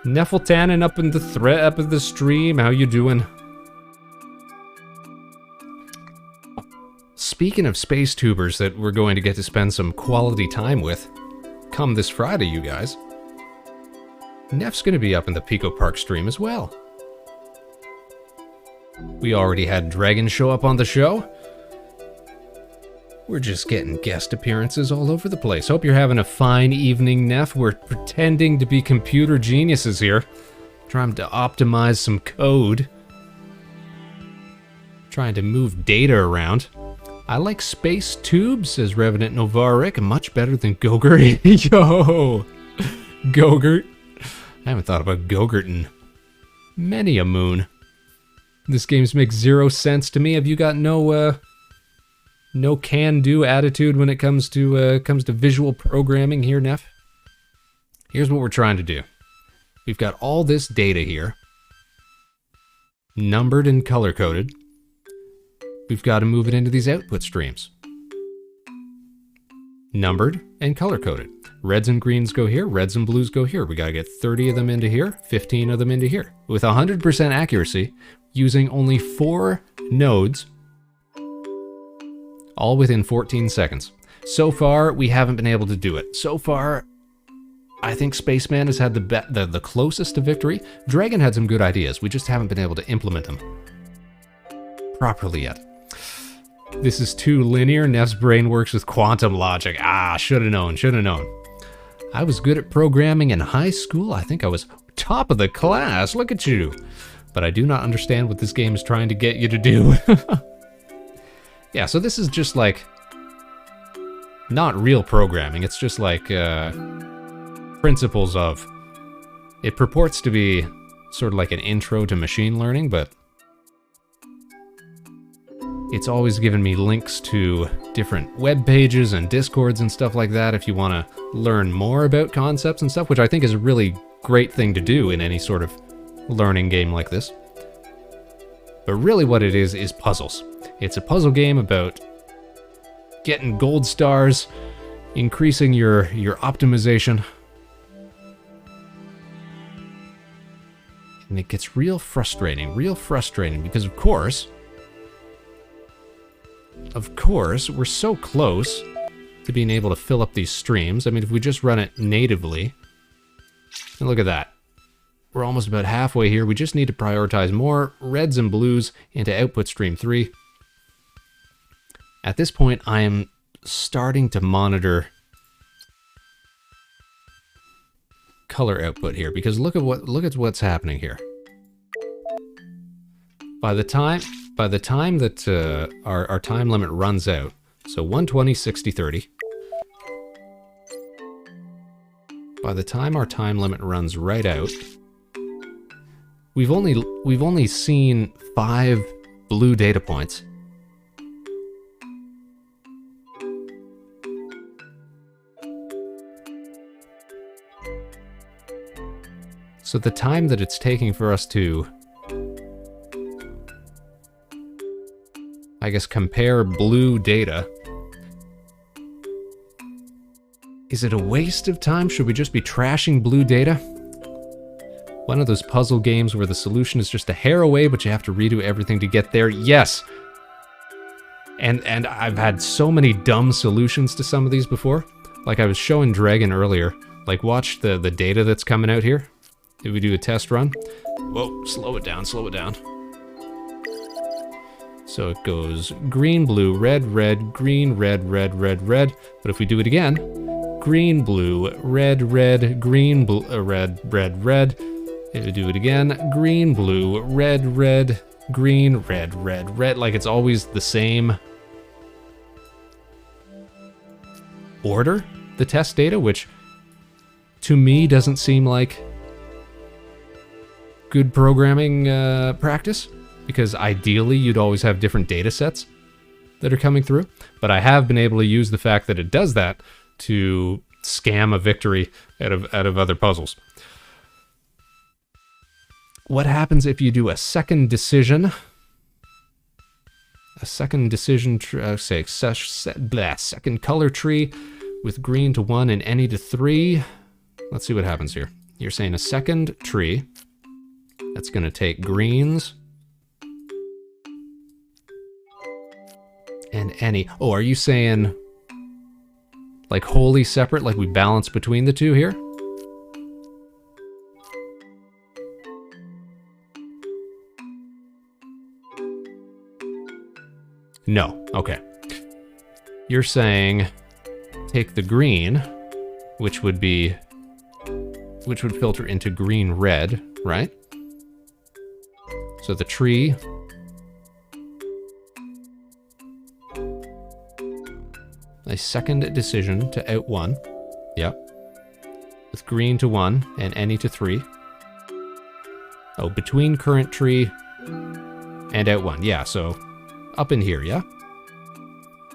Nefeltanen up in the stream. How you doing? Speaking of space tubers that we're going to get to spend some quality time with, come this Friday, you guys. Nef's going to be up in the Pico Park stream as well. We already had Dragon show up on the show. We're just getting guest appearances all over the place. Hope you're having a fine evening, Nef. We're pretending to be computer geniuses here. Trying to optimize some code. Trying to move data around. I like space tubes, says Revenant Novaric. Much better than Gogurt. Yo! Gogurt. I haven't thought about Gogurt in many a moon. This game's makes zero sense to me. Have you got no can-do attitude when it comes to visual programming here, Neff? Here's what we're trying to do. We've got all this data here, numbered and color-coded. We've got to move it into these output streams. Numbered and color-coded. Reds and greens go here, reds and blues go here. We got to get 30 of them into here, 15 of them into here. With 100% accuracy, using only 4 nodes all within 14 seconds. So far, we haven't been able to do it. So far, I think Spaceman has had the closest to victory. Dragon had some good ideas. We just haven't been able to implement them properly yet. This is too linear. Neff's brain works with quantum logic. Ah, should have known, should have known. I was good at programming in high school. I think I was top of the class. Look at you. But I do not understand what this game is trying to get you to do. Yeah, so this is just like not real programming. It's just like principles of. It purports to be sort of like an intro to machine learning, but it's always given me links to different web pages and discords and stuff like that if you want to learn more about concepts and stuff, which I think is a really great thing to do in any sort of learning game like this. But really what it is puzzles. It's a puzzle game about getting gold stars, increasing your optimization. And it gets real frustrating because of course, we're so close to being able to fill up these streams. I mean, if we just run it natively, and look at that. We're almost about halfway here. We just need to prioritize more reds and blues into output stream 3. At this point, I am starting to monitor color output here because look at what's happening here. By the time that our time limit runs out, so 120, 60, 30. By the time our time limit runs right out, we've only seen 5 blue data points. So the time that it's taking for us to, I guess, compare blue data, is it a waste of time? Should we just be trashing blue data? One of those puzzle games where the solution is just a hair away, but you have to redo everything to get there. Yes! And I've had so many dumb solutions to some of these before. Like I was showing Dragon earlier. Like, watch the data that's coming out here. If we do a test run. Whoa, slow it down, slow it down. So it goes green, blue, red, red, green, red, red, red, red. But if we do it again, green, blue, red, red, green, blue, red, red, red. If we do it again, green, blue, red, red, green, red, red, red. Like it's always the same order, the test data, which to me doesn't seem like good programming practice, because ideally you'd always have different data sets that are coming through. But I have been able to use the fact that it does that to scam a victory out of other puzzles. What happens if you do a second decision? A second decision, second color tree with green to 1 and any to 3. Let's see what happens here. You're saying a second tree that's going to take greens and any. Oh, are you saying like wholly separate, like we balance between the two here? No, okay. You're saying take the green, which would filter into green red, right? So the tree a second decision to out 1. Yep. With green to 1 and any to 3. Oh, between current tree and out 1. Yeah, so up in here, yeah?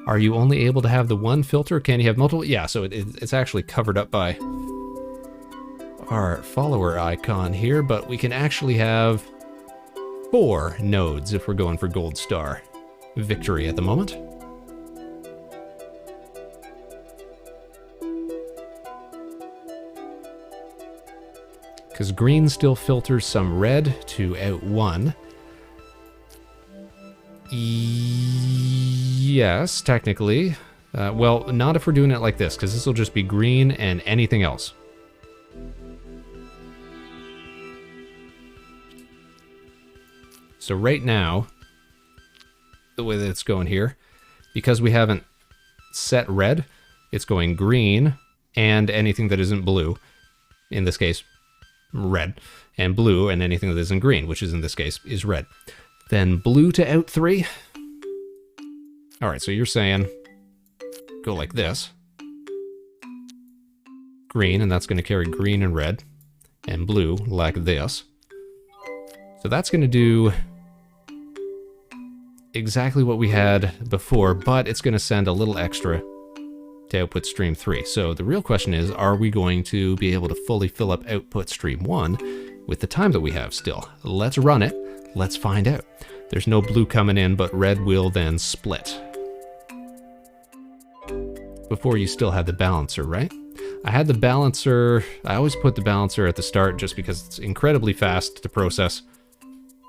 Are you only able to have the one filter? Can you have multiple? Yeah, so it's actually covered up by our follower icon here, but we can actually have 4 nodes if we're going for gold star victory at the moment. Because green still filters some red to out 1. Yes, technically. Well, not if we're doing it like this, because this will just be green and anything else. So right now, the way that it's going here, because we haven't set red, it's going green and anything that isn't blue. In this case, red, and blue and anything that isn't green, which is in this case is red. Then blue to out 3. All right, so you're saying go like this. Green, and that's going to carry green and red, and blue like this. So that's going to do exactly what we had before, but it's going to send a little extra to output stream 3. So the real question is, are we going to be able to fully fill up output stream 1 with the time that we have still? Let's run it. Let's find out. There's no blue coming in, but red will then split. Before you still had the balancer, right? I had the balancer. I always put the balancer at the start just because it's incredibly fast to process.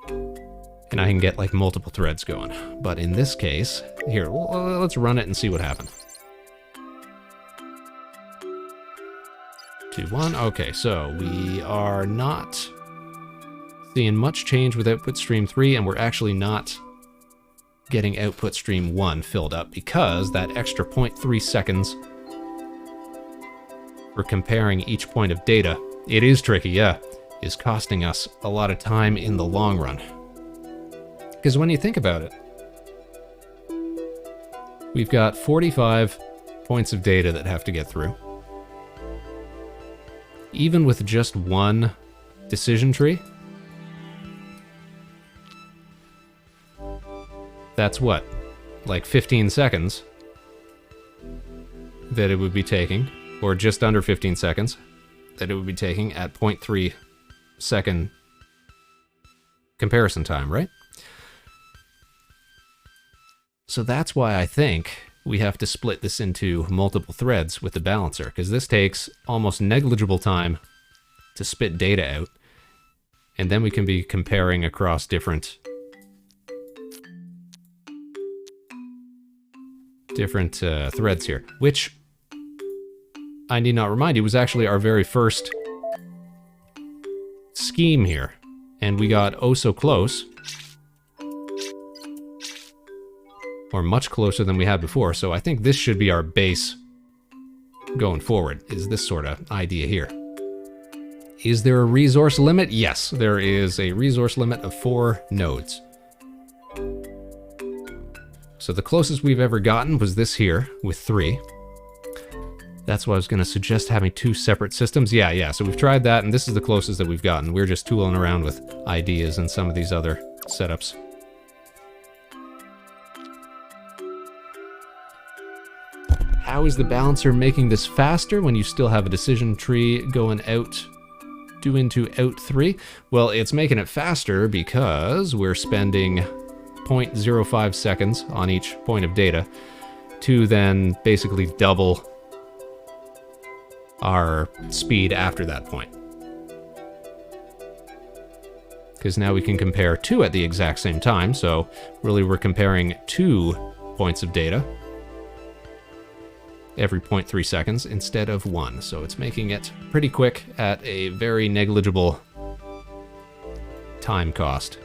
And I can get like multiple threads going. But in this case, here, let's run it and see what happens. 2, 1. Okay, so we are not seeing much change with output stream 3, and we're actually not getting output stream 1 filled up because that extra 0.3 seconds for comparing each point of data, it is tricky, yeah, is costing us a lot of time in the long run. Because when you think about it, we've got 45 points of data that have to get through. Even with just one decision tree, that's what? Like 15 seconds that it would be taking, or just under 15 seconds that it would be taking at 0.3 second comparison time, right? So that's why I think we have to split this into multiple threads with the balancer, because this takes almost negligible time to spit data out, and then we can be comparing across different threads here, which I need not remind you was actually our very first scheme here, and we got oh so close, or much closer than we had before. So I think this should be our base going forward, is this sort of idea here. Is there a resource limit? Yes, there is a resource limit of 4 nodes. So the closest we've ever gotten was this here with 3. That's why I was going to suggest having 2 separate systems. Yeah, so we've tried that, and this is the closest that we've gotten. We're just tooling around with ideas and some of these other setups. How is the balancer making this faster when you still have a decision tree going out 2 into out 3? Well, it's making it faster because we're spending 0.05 seconds on each point of data to then basically double our speed after that point. Because now we can compare 2 at the exact same time, so really we're comparing 2 points of data every 0.3 seconds instead of 1. So it's making it pretty quick at a very negligible time cost.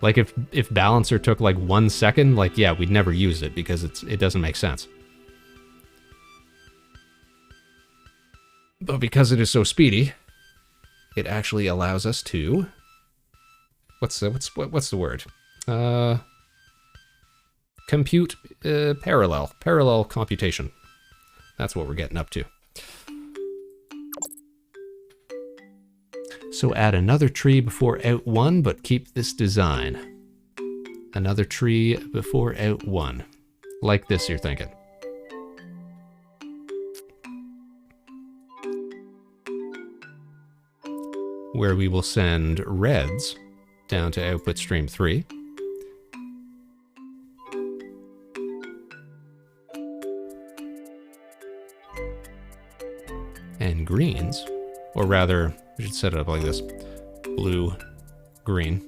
Like if balancer took like 1 second, like yeah, we'd never use it because it doesn't make sense. But because it is so speedy, it actually allows us to what's the word? Compute parallel computation. That's what we're getting up to. So add another tree before out 1, but keep this design. Another tree before out 1. Like this, you're thinking. Where we will send reds down to output stream 3. And greens, or rather, we should set it up like this. Blue, green.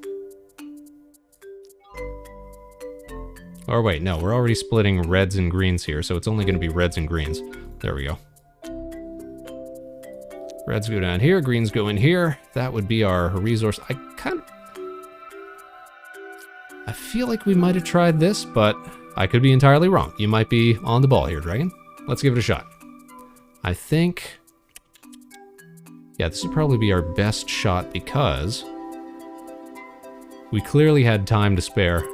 Or wait, no, we're already splitting reds and greens here, so it's only going to be reds and greens. There we go. Reds go down here, greens go in here. That would be our resource. I feel like we might have tried this, but I could be entirely wrong. You might be on the ball here, Dragon. Let's give it a shot. I think... yeah, this would probably be our best shot because we clearly had time to spare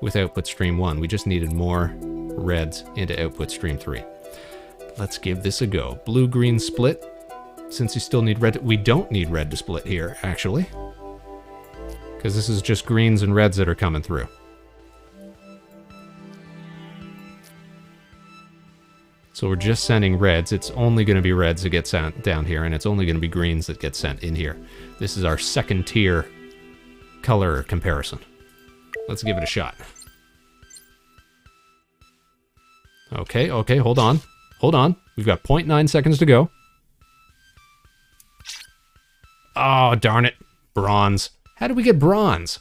with output stream 1. We just needed more reds into output stream 3. Let's give this a go. Blue-green split. Since you still need red... we don't need red to split here, actually. Because this is just greens and reds that are coming through. So we're just sending reds. It's only going to be reds that get sent down here, and it's only going to be greens that get sent in here. This is our second tier color comparison. Let's give it a shot. Okay, hold on. Hold on. We've got 0.9 seconds to go. Oh, darn it. Bronze. How did we get bronze?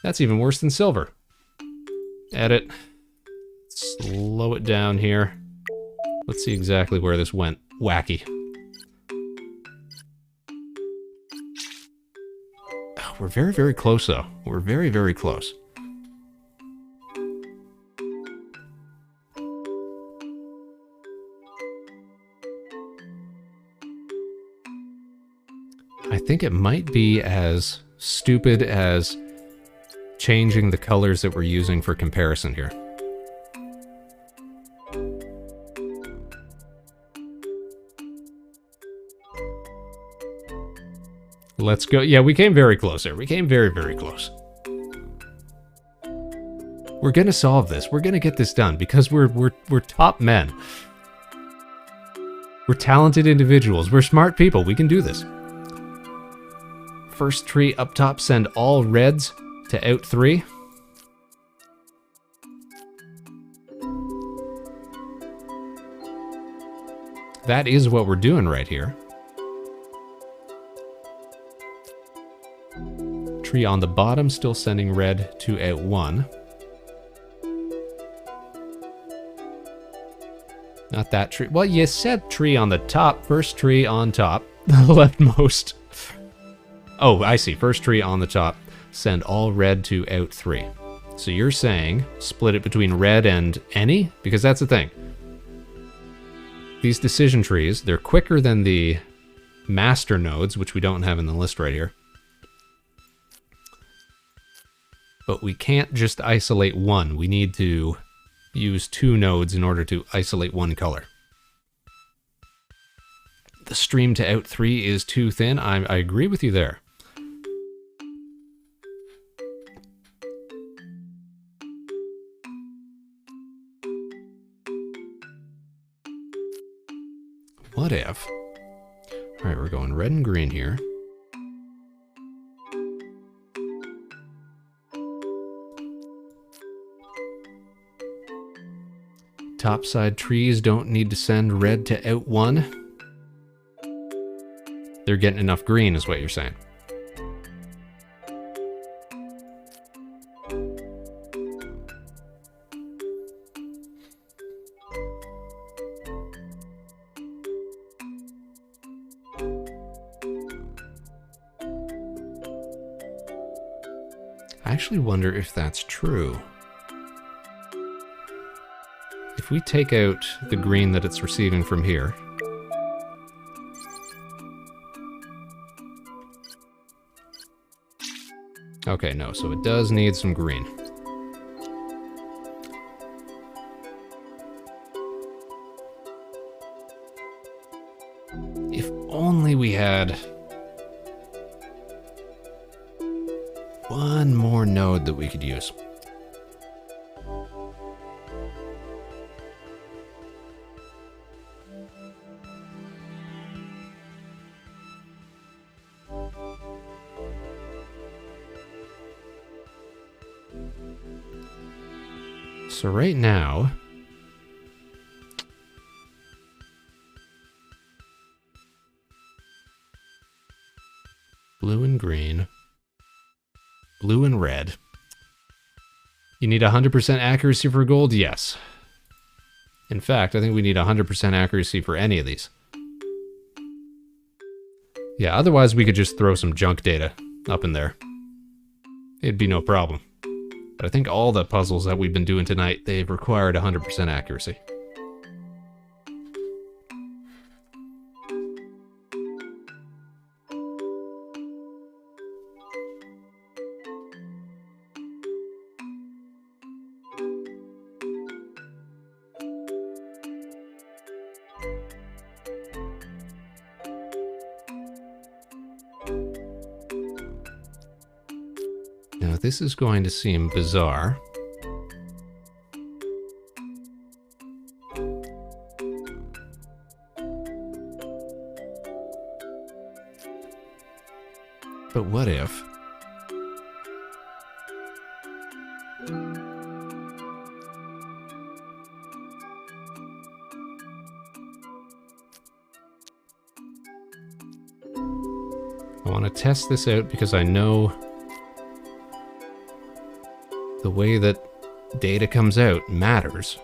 That's even worse than silver. Edit. Slow it down here. Let's see exactly where this went. Wacky. Oh, we're very, very close, though. We're very, very close. I think it might be as stupid as changing the colors that we're using for comparison here. Let's go. Yeah, we came very close there. We came very, very close. We're gonna solve this. We're gonna get this done because we're top men. We're talented individuals. We're smart people. We can do this. First tree up top, send all reds to out 3. That is what we're doing right here. Tree on the bottom, still sending red to out 1. Not that tree. Well, you said tree on the top. First tree on top. The leftmost. Oh, I see. First tree on the top. Send all red to out 3. So you're saying split it between red and any? Because that's the thing. These decision trees, they're quicker than the master nodes, which we don't have in the list right here. But we can't just isolate one. We need to use 2 nodes in order to isolate one color. The stream to out 3 is too thin. I agree with you there. What if... Alright, we're going red and green here. Topside trees don't need to send red to out 1. They're getting enough green is what you're saying. I actually wonder if that's true. If we take out the green that it's receiving from here, okay, no, so it does need some green. If only we had one more node that we could use. So right now, blue and green, blue and red. You need 100% accuracy for gold? Yes. In fact, I think we need 100% accuracy for any of these. Yeah, otherwise we could just throw some junk data up in there. It'd be no problem. But I think all the puzzles that we've been doing tonight, they've required 100% accuracy. Now, this is going to seem bizarre. But what if... I want to test this out because I know the way that data comes out matters.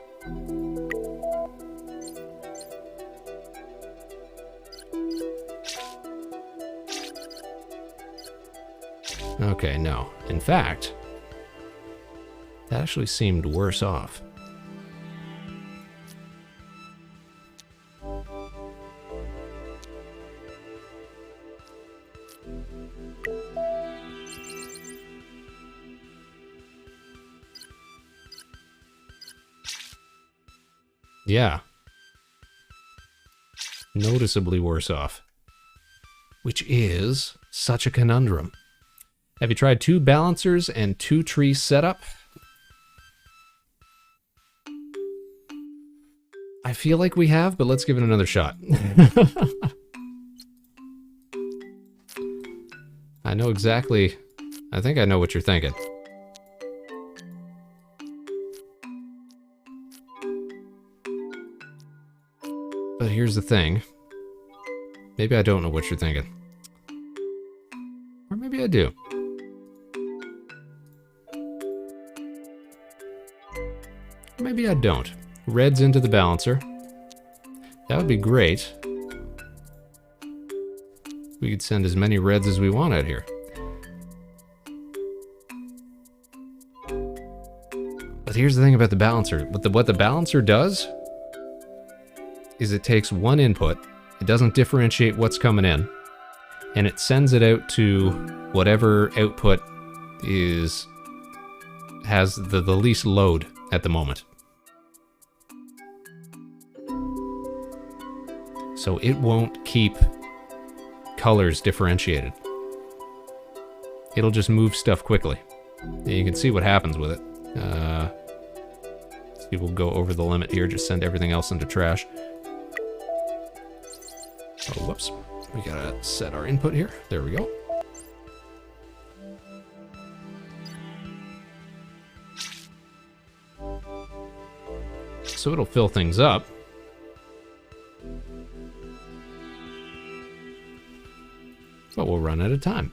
Okay, no. In fact, that actually seemed worse off. Yeah. Noticeably worse off. Which is such a conundrum. Have you tried 2 balancers and 2 tree setup? I feel like we have, but let's give it another shot. I know exactly... I think I know what you're thinking. But here's the thing. Maybe I don't know what you're thinking. Or maybe I do. Maybe I don't. Red's into the balancer. That would be great. We could send as many reds as we want out here. But here's the thing about the balancer. What the balancer does is it takes one input, it doesn't differentiate what's coming in, and it sends it out to whatever output has the least load at the moment. So it won't keep colors differentiated. It'll just move stuff quickly. And you can see what happens with it. See, we'll go over the limit here, just send everything else into trash. Oh, whoops. We gotta set our input here. There we go. So it'll fill things up. But we'll run out of time.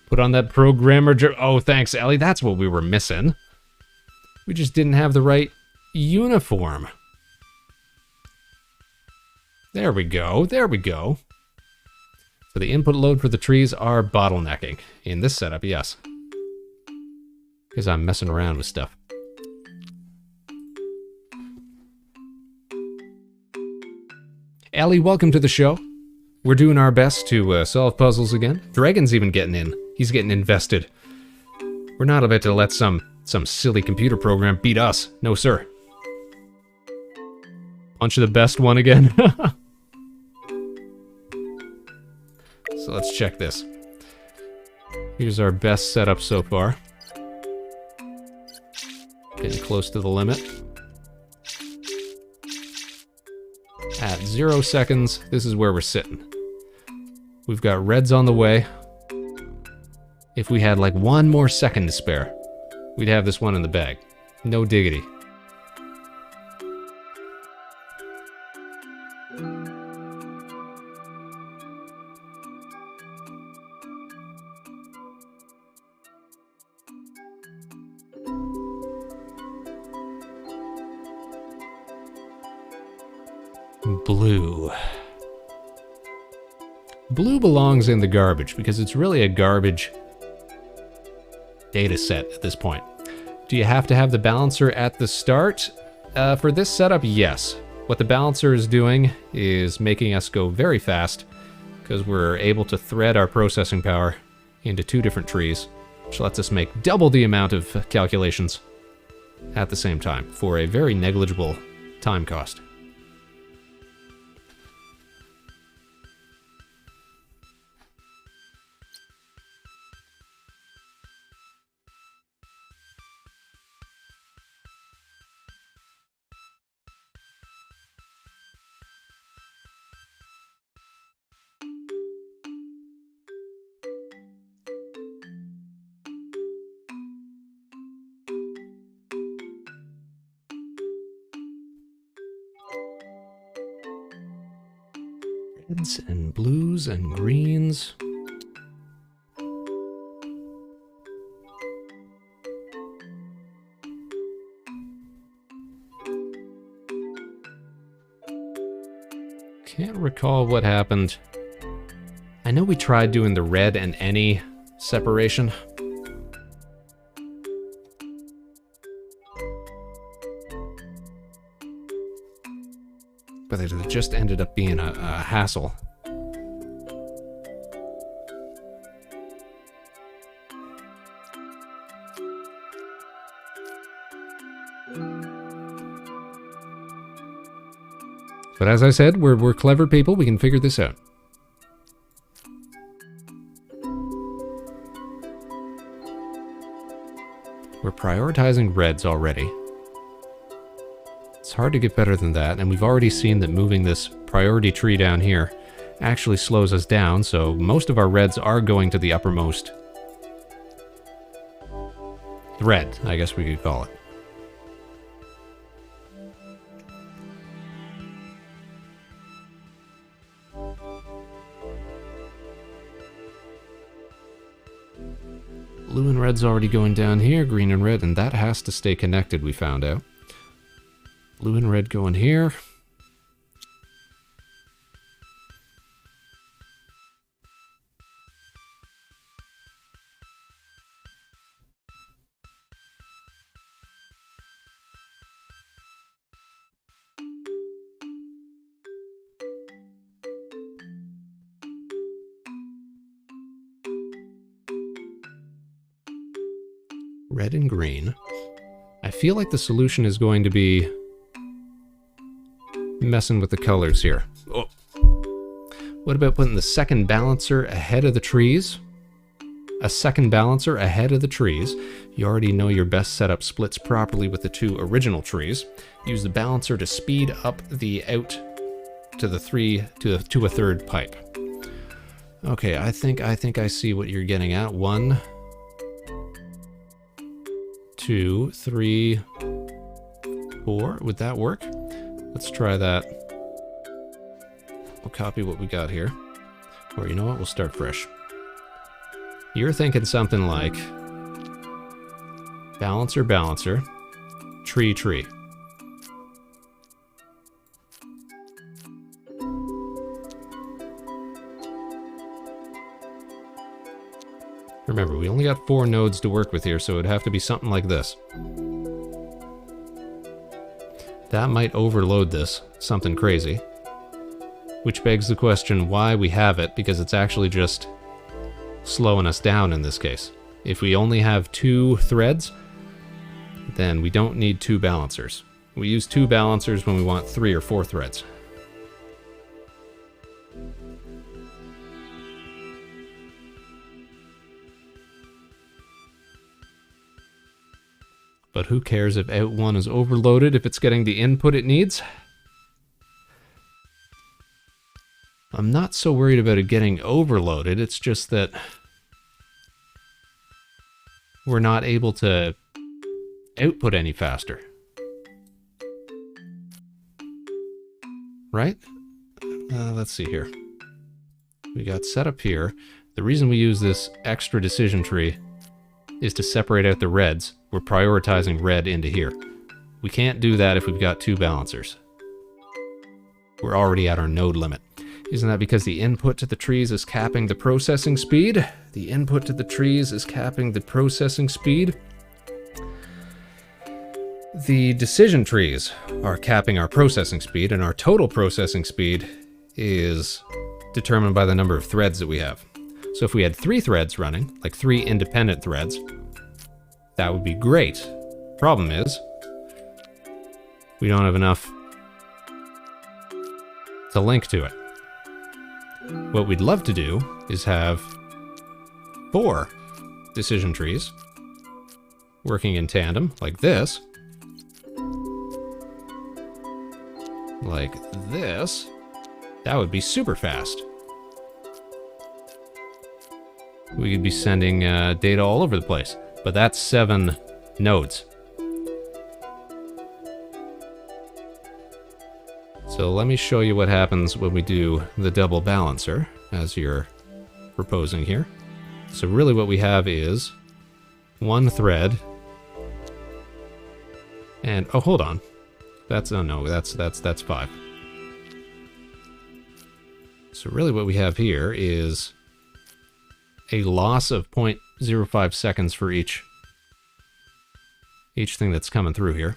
Put on that programmer... Oh, thanks, Ellie. That's what we were missing. We just didn't have the right uniform. There we go. There we go. So the input load for the trees are bottlenecking. In this setup, yes. Because I'm messing around with stuff. Ellie, welcome to the show. We're doing our best to solve puzzles again. Dragon's even getting in. He's getting invested. We're not about to let some silly computer program beat us. No, sir. Punch the best one again. So let's check this. Here's our best setup so far. Getting close to the limit. At 0 seconds, this is where we're sitting. We've got reds on the way. If we had like 1 more second to spare, we'd have this one in the bag. No diggity. Blue. Blue belongs in the garbage because it's really a garbage data set at this point. Do you have to have the balancer at the start? For this setup, yes. What the balancer is doing is making us go very fast because we're able to thread our processing power into 2 different trees, which lets us make double the amount of calculations at the same time for a very negligible time cost. Reds and blues and greens. Can't recall what happened. I know we tried doing the red and any separation. But it just ended up being a hassle. But as I said, we're clever people. We can figure this out. We're prioritizing reds already. It's hard to get better than that, and we've already seen that moving this priority tree down here actually slows us down, so most of our reds are going to the uppermost thread, I guess we could call it. Blue and red's already going down here, green and red, and that has to stay connected, we found out. Blue and red going here. Red and green. I feel like the solution is going to be messing with the colors here. Oh. What about putting the second balancer ahead of the trees? A second balancer ahead of the trees. You already know your best setup splits properly with the 2 original trees. Use the balancer to speed up the out to the 3 to a third pipe. Okay, I think I see what you're getting at. 1, 2, 3, 4. Would that work? Let's try that. We'll copy what we got here. Or you know what? We'll start fresh. You're thinking something like balancer, balancer, tree, tree. Remember, we only got 4 nodes to work with here, so it'd have to be something like this. That might overload this, something crazy. Which begs the question why we have it, because it's actually just slowing us down in this case. If we only have 2 threads, then we don't need 2 balancers. We use 2 balancers when we want 3 or 4 threads. But who cares if out 1 is overloaded if it's getting the input it needs? I'm not so worried about it getting overloaded, it's just that we're not able to output any faster. Right? Let's see here. We got set up here. The reason we use this extra decision tree is to separate out the reds. We're prioritizing red into here. We can't do that if we've got 2 balancers. we're already at our node limit. Isn't that because the input to the trees is capping the processing speed? The input to the trees is capping the processing speed. The decision trees are capping our processing speed, and our total processing speed is determined by the number of threads that we have. So if we had 3 threads running, like 3 independent threads, that would be great. Problem is, we don't have enough to link to it. What we'd love to do is have 4 decision trees working in tandem, like this. Like this. That would be super fast. We could be sending data all over the place. But that's 7 nodes. So let me show you what happens when we do the double balancer, as you're proposing here. So really what we have is 1 thread. And, oh, hold on. That's, oh no, that's 5. So really what we have here is a loss of 0.05 seconds for each thing that's coming through here.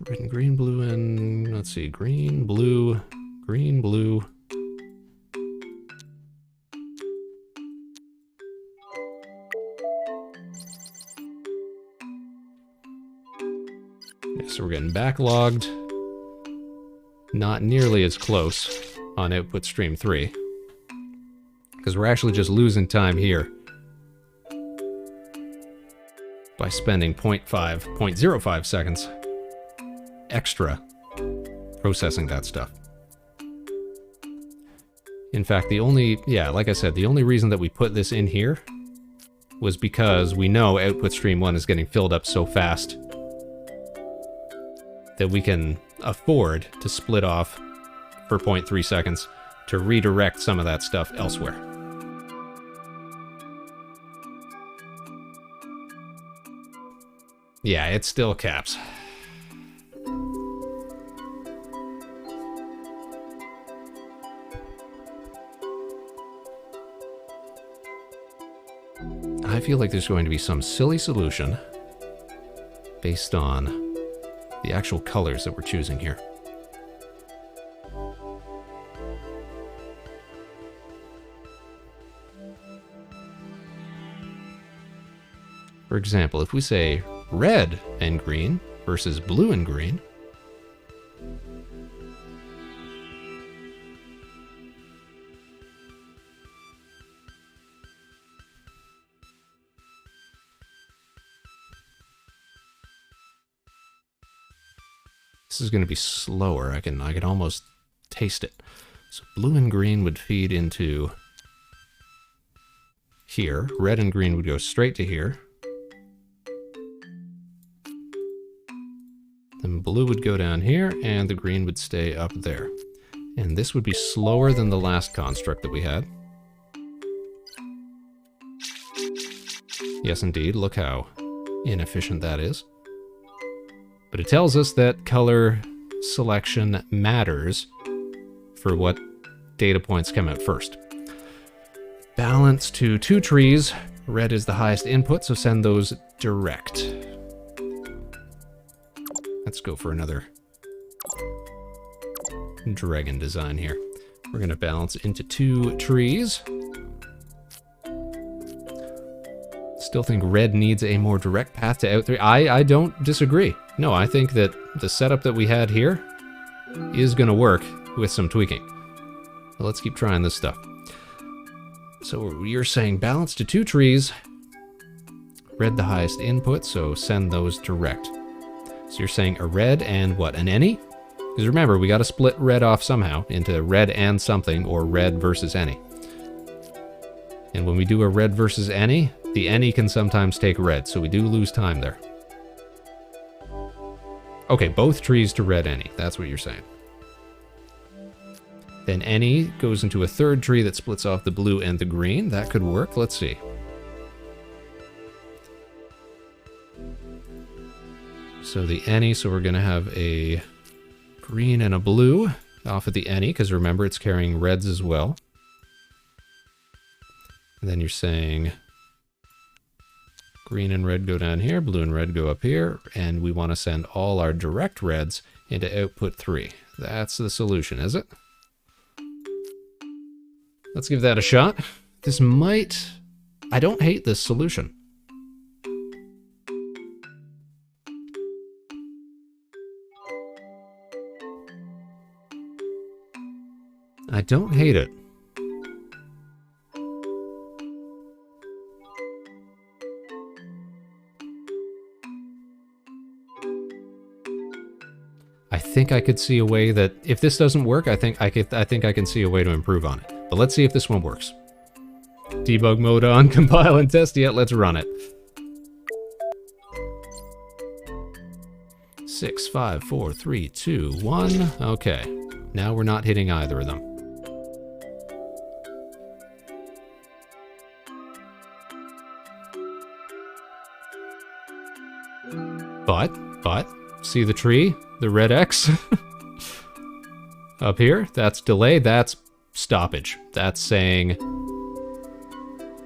Red, green, blue, and let's see, green, blue, green, blue. So we're getting backlogged. Not nearly as close on output stream 3. Because we're actually just losing time here by spending 0.05 seconds extra processing that stuff. In fact, like I said, the only reason that we put this in here was because we know output stream 1 is getting filled up so fast that we can afford to split off for 0.3 seconds to redirect some of that stuff elsewhere. Yeah, it still caps. I feel like there's going to be some silly solution based on the actual colors that we're choosing here. For example, if we say red and green versus blue and green, this is going to be slower. I can almost taste it. So blue and green would feed into here. Red and green would go straight to here. Then blue would go down here, and the green would stay up there. And this would be slower than the last construct that we had. Yes, indeed. Look how inefficient that is. But it tells us that color selection matters for what data points come out first. Balance to 2 trees. Red is the highest input, so send those direct. Let's go for another dragon design here. We're going to balance into 2 trees. Still think red needs a more direct path to out 3. I don't disagree. No, I think that the setup that we had here is going to work with some tweaking. Well, let's keep trying this stuff. So you're saying balance to 2 trees. Red the highest input, so send those direct. So you're saying a red and what, an any? Because remember, we got to split red off somehow into red and something, or red versus any. And when we do a red versus any, the any can sometimes take red, so we do lose time there. Okay, both trees to red any. That's what you're saying. Then any goes into a third tree that splits off the blue and the green. That could work. Let's see. So the any, so we're going to have a green and a blue off of the any, because remember it's carrying reds as well. And then you're saying green and red go down here, blue and red go up here, and we want to send all our direct reds into output 3. That's the solution, is it? Let's give that a shot. This might... I don't hate this solution. I don't hate it. I think I could see a way that if this doesn't work, I think I can see a way to improve on it. But let's see if this one works. Debug mode on, compile and test. Yeah, let's run it. 6, 5, 4, 3, 2, 1. Okay. Now we're not hitting either of them. But, see the tree? The red X? Up here? That's delay, that's stoppage. That's saying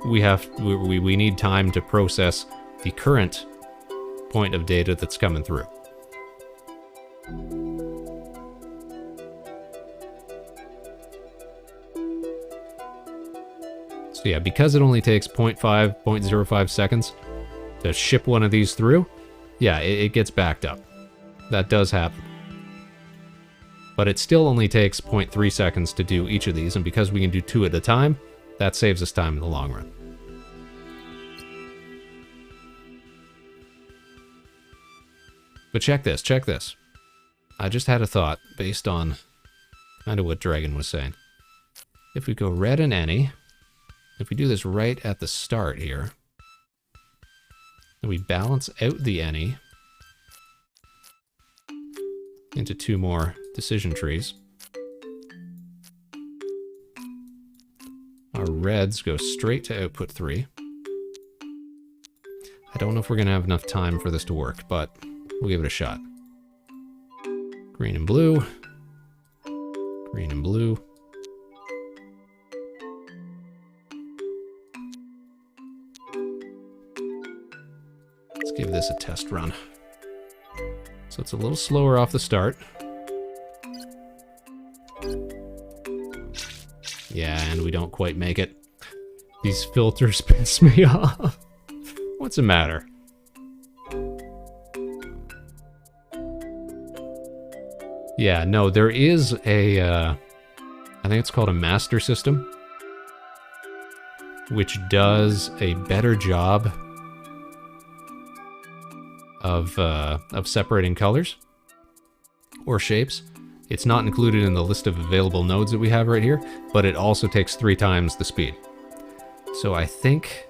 we need time to process the current point of data that's coming through. So yeah, because it only takes 0.05 seconds to ship one of these through, yeah, it gets backed up. That does happen. But it still only takes 0.3 seconds to do each of these, and because we can do 2 at a time, that saves us time in the long run. But check this, check this. I just had a thought based on kind of what Dragon was saying. If we go red and any, if we do this right at the start here, and we balance out the any into 2 more decision trees, our reds go straight to output 3. I don't know if we're going to have enough time for this to work, but we'll give it a shot. Green and blue. Green and blue. Let's give this a test run. So it's a little slower off the start. Yeah, and we don't quite make it. These filters piss me off. What's the matter? Yeah, no, there is a, I think it's called a master system, which does a better job of separating colors or shapes. It's not included in the list of available nodes that we have right here, but it also takes 3 times the speed. So I think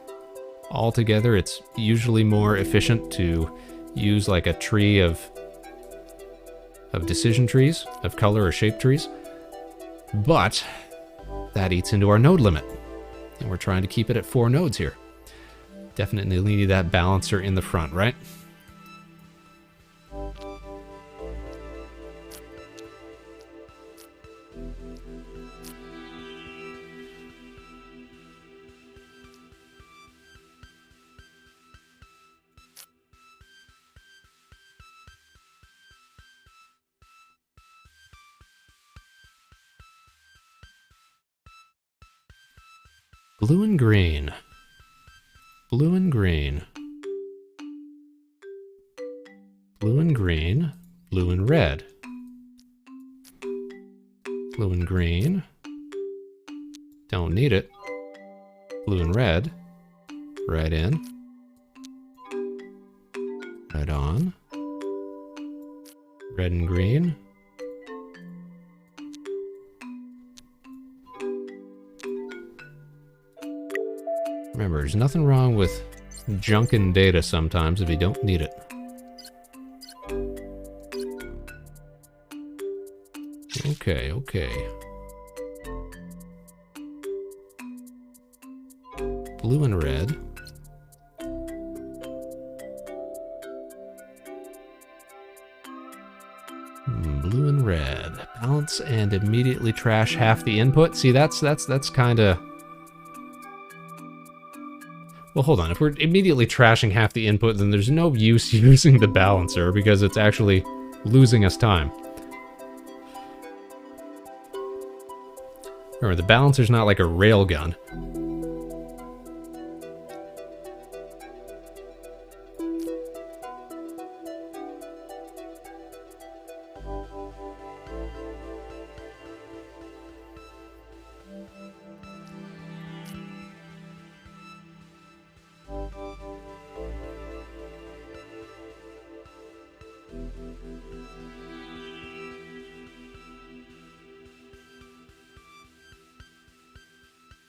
altogether it's usually more efficient to use like a tree of decision trees, of color or shape trees, but that eats into our node limit, and we're trying to keep it at 4 nodes here. Definitely need that balancer in the front, right? Blue and green. Blue and green. Blue and green. Blue and red. Blue and green. Don't need it. Blue and red. Right in. Right on. Red and green. Remember, there's nothing wrong with junking data sometimes if you don't need it. Okay, okay. blue and red. Blue and red. Balance and immediately trash half the input. See, that's kind of... Well, hold on. If we're immediately trashing half the input, then there's no use using the balancer because it's actually losing us time. Remember, the balancer's not like a railgun.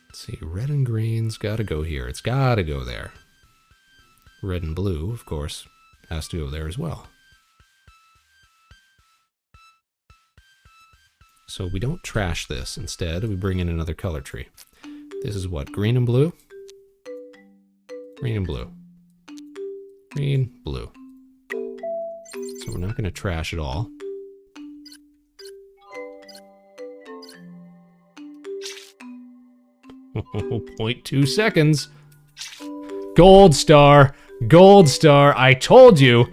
Let's see, red and green's gotta go here. It's gotta go there. Red and blue, of course, has to go there as well. So we don't trash this. Instead, we bring in another color tree. This is what? Green and blue? Green and blue. Green, blue. So we're not going to trash it all. Oh, 0.2 seconds. Gold star. Gold star. I told you,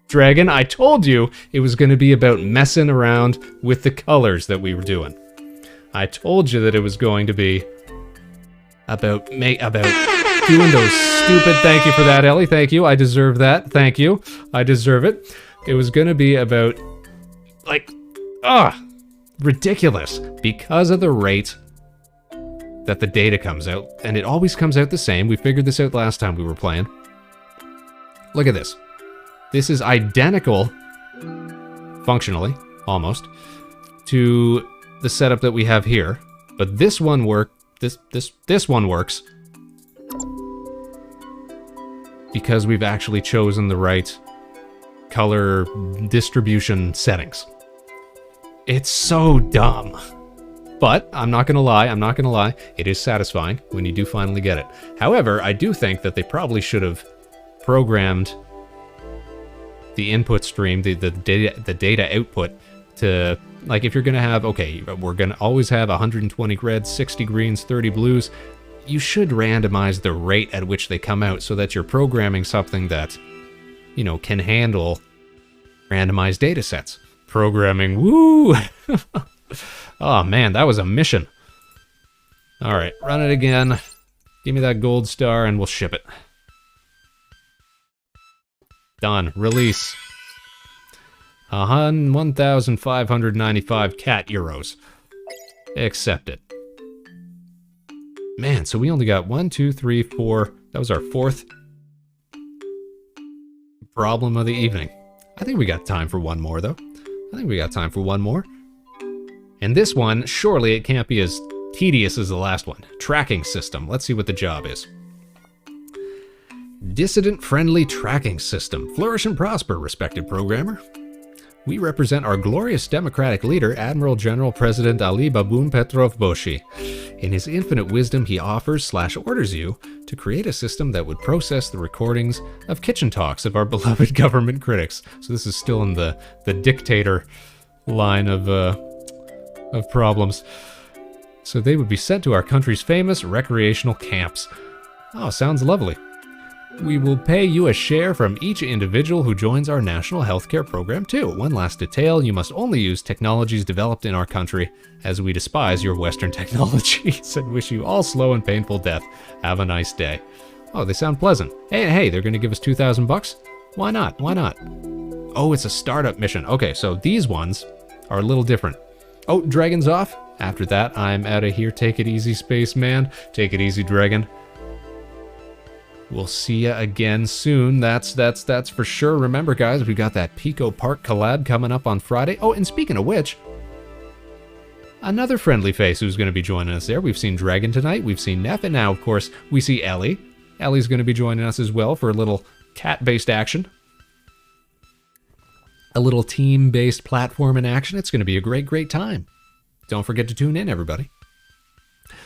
Dragon, I told you it was going to be about messing around with the colors that we were doing. I told you that it was going to be about doing those stupid... Thank you for that, Ellie. Thank you. I deserve that. Thank you. I deserve it. It was going to be about, like, ridiculous because of the rate that the data comes out, and it always comes out the same. We figured this out last time we were playing. Look at this. This is identical, functionally, almost, to the setup that we have here, but this one this one works because we've actually chosen the right color distribution settings. It's so dumb. But I'm not gonna lie, it is satisfying when you do finally get it. However, I do think that they probably should have programmed the input stream, the data output to, like, if you're gonna have, okay, we're gonna always have 120 reds, 60 greens, 30 blues, you should randomize the rate at which they come out so that you're programming something that, you know, can handle randomized data sets. Programming, woo! Oh man, that was a mission. Alright, run it again. Give me that gold star and we'll ship it. Done. Release. 1,595 cat euros. Accept it. Man, so we only got 1, 2, 3, 4. That was our fourth problem of the evening. I think we got time for one more, though. I think we got time for one more. And this one, surely it can't be as tedious as the last one. Tracking system. Let's see what the job is. Dissident-friendly tracking system. Flourish and prosper, respected programmer. We represent our glorious democratic leader, Admiral General President Ali Baboon Petrov Boshi. In his infinite wisdom, he offers/orders you to create a system that would process the recordings of kitchen talks of our beloved government critics. So this is still in the dictator line of problems. So they would be sent to our country's famous recreational camps. Oh, sounds lovely. We will pay you a share from each individual who joins our national healthcare program too. One last detail, you must only use technologies developed in our country, as we despise your Western technologies and wish you all slow and painful death. Have a nice day. Oh, they sound pleasant. Hey, they're gonna give us 2,000 bucks? Why not? Why not? Oh, it's a startup mission. Okay, so these ones are a little different. Oh, Dragon's off. After that, I'm out of here. Take it easy, Spaceman. Take it easy, Dragon. We'll see ya again soon. That's for sure. Remember, guys, we got that Pico Park collab coming up on Friday. Oh, and speaking of which, another friendly face who's going to be joining us there. We've seen Dragon tonight. We've seen Neff, and now, of course, we see Ellie. Ellie's going to be joining us as well for a little cat-based action. A little team-based platform in action. It's going to be a great, great time. Don't forget to tune in, everybody.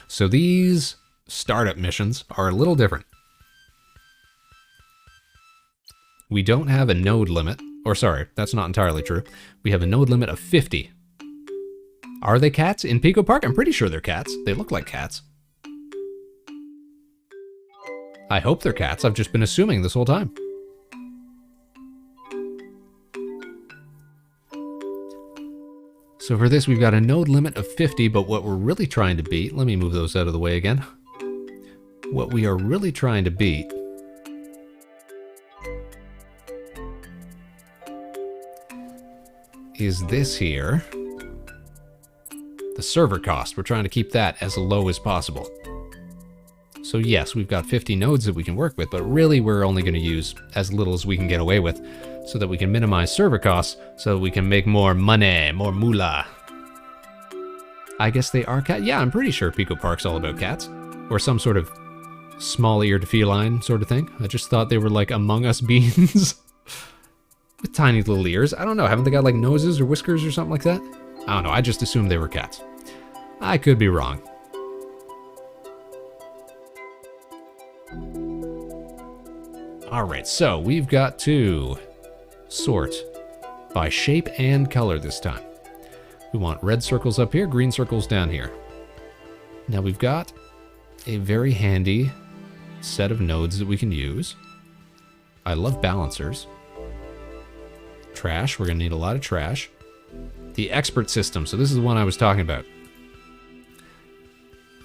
So these startup missions are a little different. We don't have a node limit. Or sorry, that's not entirely true. We have a node limit of 50. Are they cats in Pico Park? I'm pretty sure they're cats. They look like cats. I hope they're cats. I've just been assuming this whole time. So for this, we've got a node limit of 50, but what we're really trying to beat... Let me move those out of the way again. What we are really trying to beat is this here. The server cost. We're trying to keep that as low as possible. So yes, we've got 50 nodes that we can work with, but really we're only going to use as little as we can get away with so that we can minimize server costs, so that we can make more money, more moolah. I guess they are cat. Yeah, I'm pretty sure Pico Park's all about cats. Or some sort of small-eared feline sort of thing. I just thought they were like Among Us beans. With tiny little ears. I don't know, haven't they got like noses or whiskers or something like that? I don't know, I just assumed they were cats. I could be wrong. Alright, so we've got to sort by shape and color this time. We want red circles up here, green circles down here. Now we've got a very handy set of nodes that we can use. I love balancers. Trash, we're going to need a lot of trash. The expert system, so this is the one I was talking about.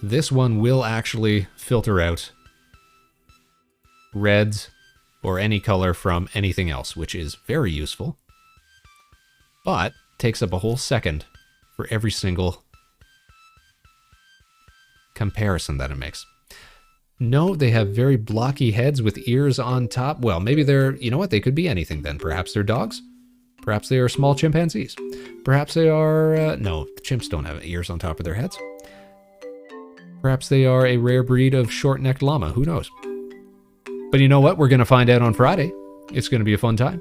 This one will actually filter out reds or any color from anything else, which is very useful, but takes up a whole second for every single comparison that it makes. No, they have very blocky heads with ears on top. Well, maybe they're, you know what, they could be anything then. Perhaps they're dogs. Perhaps they are small chimpanzees. Perhaps they are, no, chimps don't have ears on top of their heads. Perhaps they are a rare breed of short-necked llama, who knows? But you know what, we're gonna find out on Friday. It's gonna be a fun time.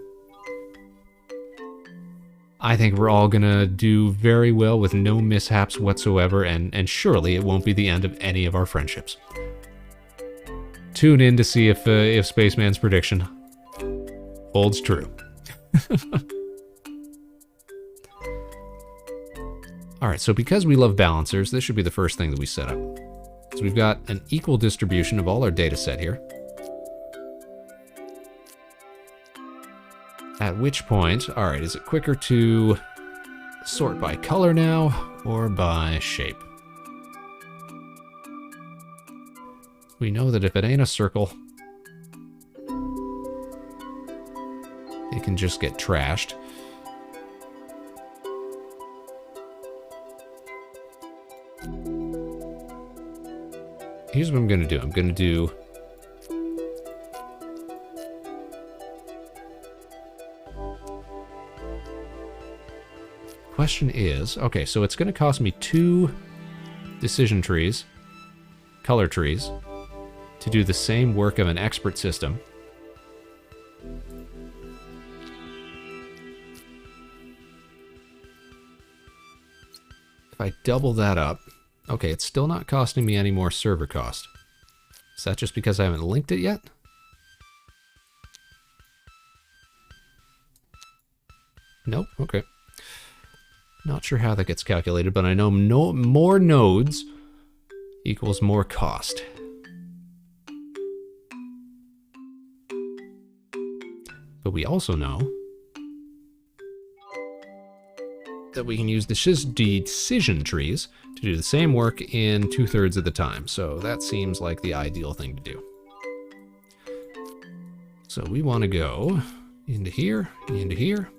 I think we're all gonna do very well with no mishaps whatsoever, and surely it won't be the end of any of our friendships. Tune in to see if Spaceman's prediction holds true. Alright, so because we love balancers, this should be the first thing that we set up. So we've got an equal distribution of all our data set here. At which point, alright, is it quicker to sort by color now or by shape? We know that if it ain't a circle, it can just get trashed. Here's what I'm going to do. I'm going to do question is, okay, so it's going to cost me 2 decision trees, color trees, to do the same work of an expert system. If I double that up, okay, it's still not costing me any more server cost. Is that just because I haven't linked it yet? Nope, okay. Not sure how that gets calculated, but I know more nodes equals more cost. But we also know that we can use the decision trees to do the same work in 2/3 of the time. So that seems like the ideal thing to do. So we want to go into here, into here.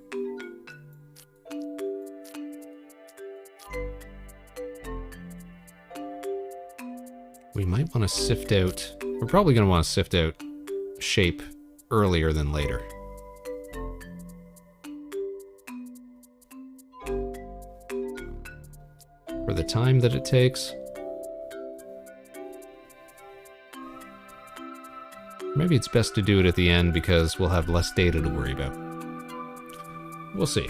We might want to sift out, we're probably going to want to sift out shape earlier than later. For the time that it takes. Maybe it's best to do it at the end because we'll have less data to worry about. We'll see.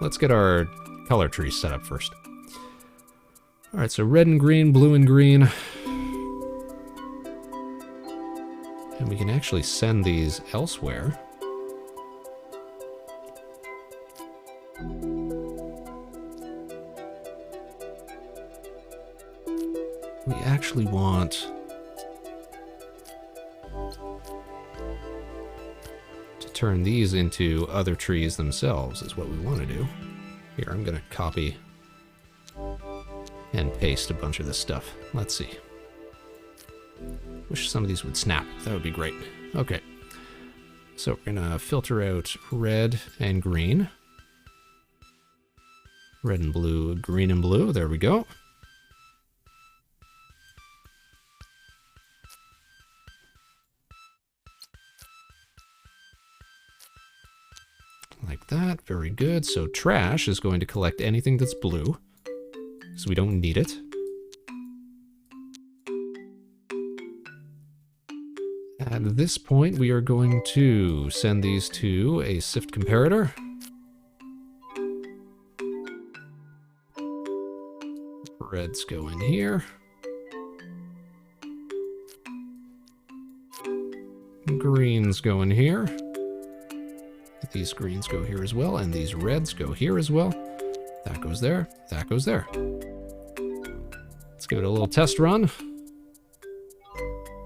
Let's get our color trees set up first. Alright, so red and green, blue and green. And we can actually send these elsewhere. We actually want to turn these into other trees themselves is what we want to do. Here, I'm going to copy and paste a bunch of this stuff. Let's see. Wish some of these would snap. That would be great. Okay. So we're going to filter out red and green. Red and blue, green and blue. There we go. Like that. Very good. So trash is going to collect anything that's blue, so we don't need it. At this point, we are going to send these to a sift comparator. Reds go in here. Greens go in here. These greens go here as well, and these reds go here as well. That goes there, that goes there. Let's give it a little test run.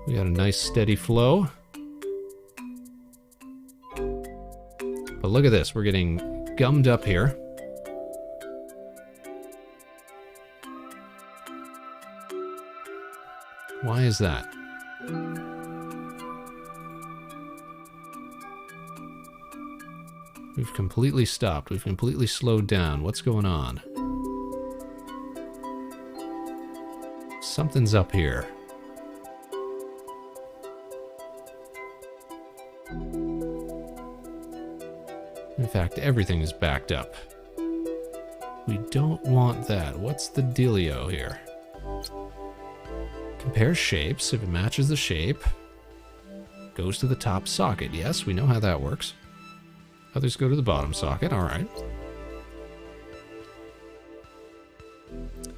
We got a nice steady flow. But look at this, we're getting gummed up here. Why is that? We've completely stopped. We've completely slowed down. What's going on? Something's up here. In fact, everything is backed up. We don't want that. What's the dealio here? Compare shapes. If it matches the shape, goes to the top socket. Yes, we know how that works. Others go to the bottom socket. All right.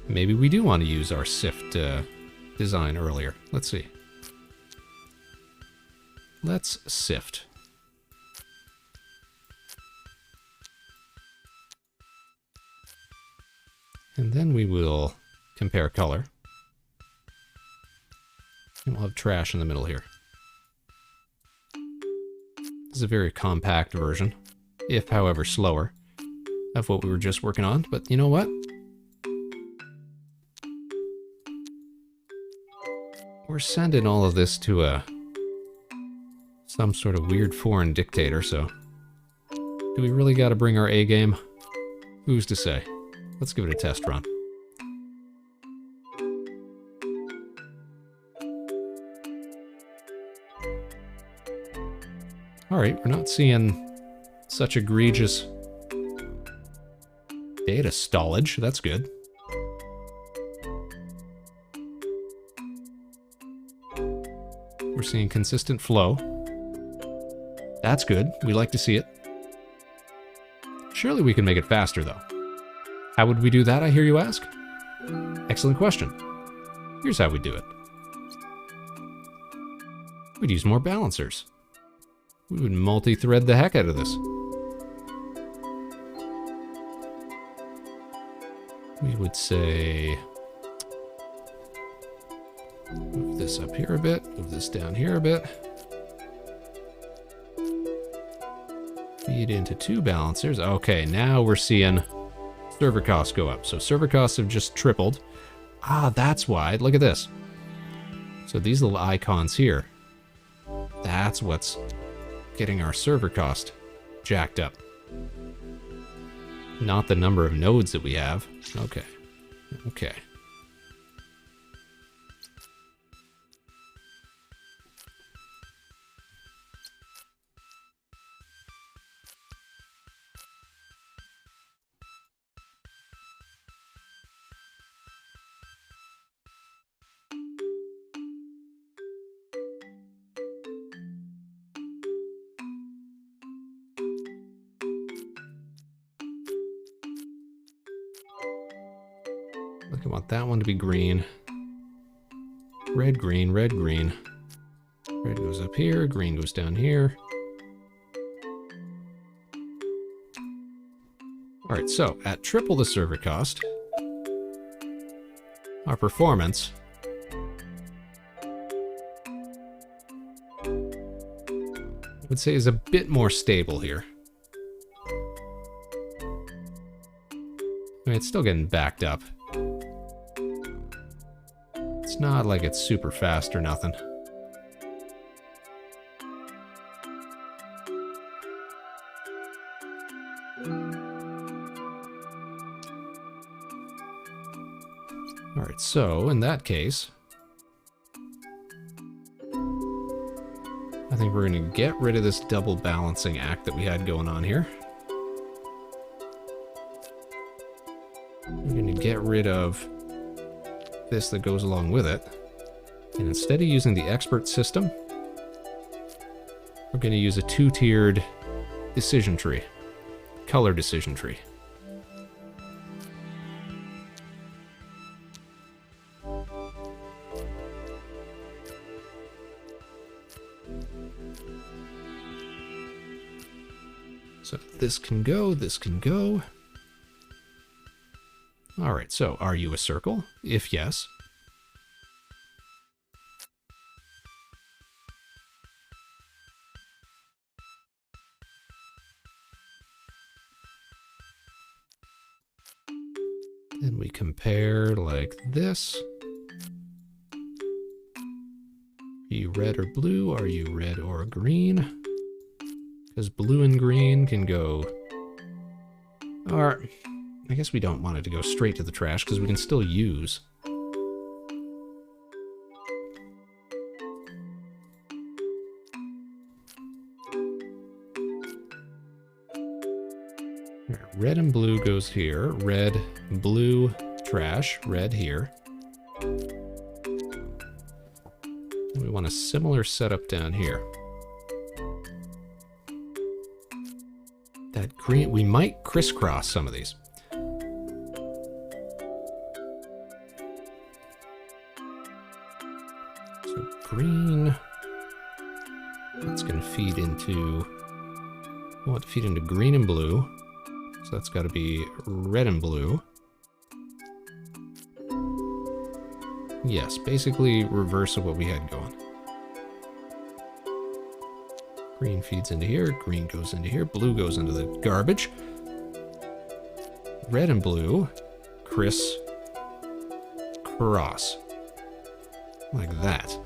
Maybe we do want to use our sift design earlier. Let's see. Let's sift. And then we will compare color. And we'll have trash in the middle here. This is a very compact version, if however slower, of what we were just working on. But you know what? We're sending all of this to some sort of weird foreign dictator, so do we really got to bring our A game? Who's to say? Let's give it a test run. Alright, we're not seeing such egregious data stallage. That's good. We're seeing consistent flow. That's good. We like to see it. Surely we can make it faster, though. How would we do that, I hear you ask? Excellent question. Here's how we do it. We'd use more balancers. We would multi-thread the heck out of this. We would say, move this up here a bit, move this down here a bit. Feed into two balancers. Okay, now we're seeing server costs go up. So server costs have just tripled. Ah, that's why. Look at this. So these little icons here, that's what's getting our server cost jacked up. Not the number of nodes that we have. Okay. Okay. I want that one to be green. Red, green, red, green. Red goes up here, green goes down here. Alright, so at triple the server cost, our performance I would say is a bit more stable here. I mean, it's still getting backed up. It's not like it's super fast or nothing. Alright, so in that case, I think we're going to get rid of this double balancing act that we had going on here. We're going to get rid of this that goes along with it. And instead of using the expert system, we're going to use a two-tiered decision tree, color decision tree. So this can go, this can go. All right, so are you a circle? If yes, then we compare like this. Are you red or blue? Are you red or green? Because blue and green can go... Or, I guess we don't want it to go straight to the trash because we can still use. Red and blue goes here. Red, blue, trash. Red here. And we want a similar setup down here. That green, we might crisscross some of these. So green, that's going to feed into, we want to feed into green and blue. So that's got to be red and blue. Yes, basically reverse of what we had going. Green feeds into here, green goes into here, blue goes into the garbage. Red and blue, cross. Like that.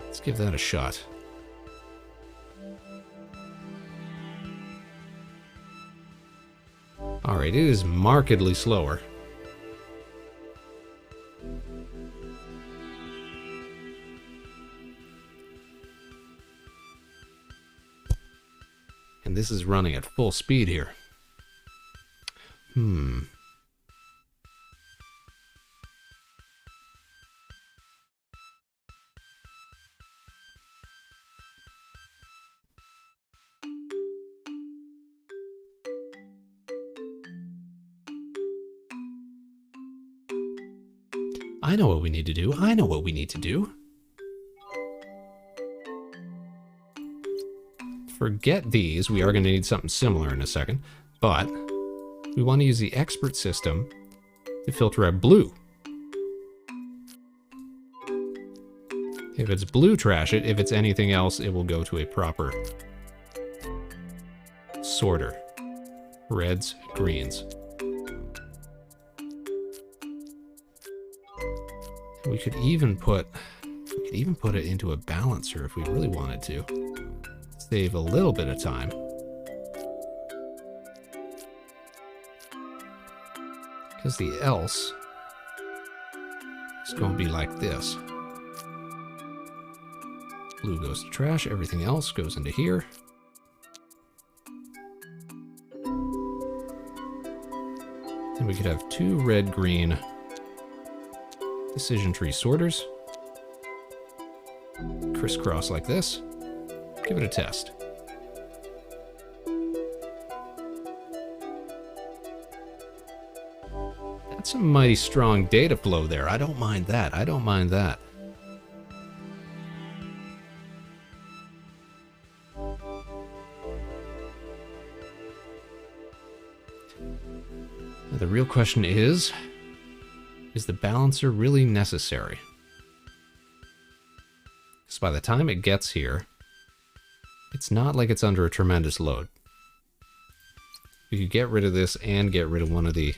Let's give that a shot. Alright, it is markedly slower. And this is running at full speed here. I know what we need to do. I know what we need to do. Forget these. We are going to need something similar in a second. But we want to use the expert system to filter out blue. If it's blue, trash it. If it's anything else, it will go to a proper sorter. Reds, greens. We could even put it into a balancer if we really wanted to. Save a little bit of time. Because the else is going to be like this. Blue goes to trash, everything else goes into here. And we could have two red-green decision tree sorters. Crisscross like this. Give it a test. That's a mighty strong data flow there. I don't mind that. I don't mind that. The real question is the balancer really necessary? Because by the time it gets here, it's not like it's under a tremendous load. We could get rid of this and get rid of one of the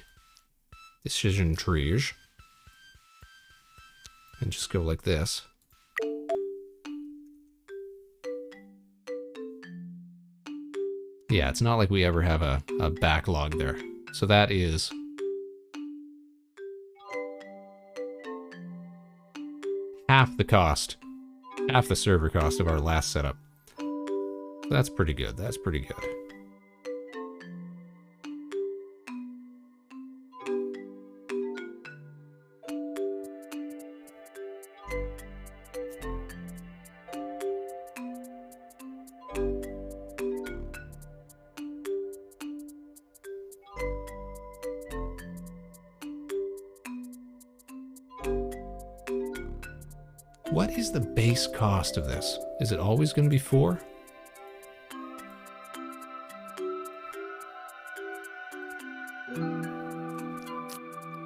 decision trees. And just go like this. Yeah, it's not like we ever have a backlog there. So that is half the cost, half the server cost of our last setup. That's pretty good. That's pretty good. What is the base cost of this? Is it always going to be 4?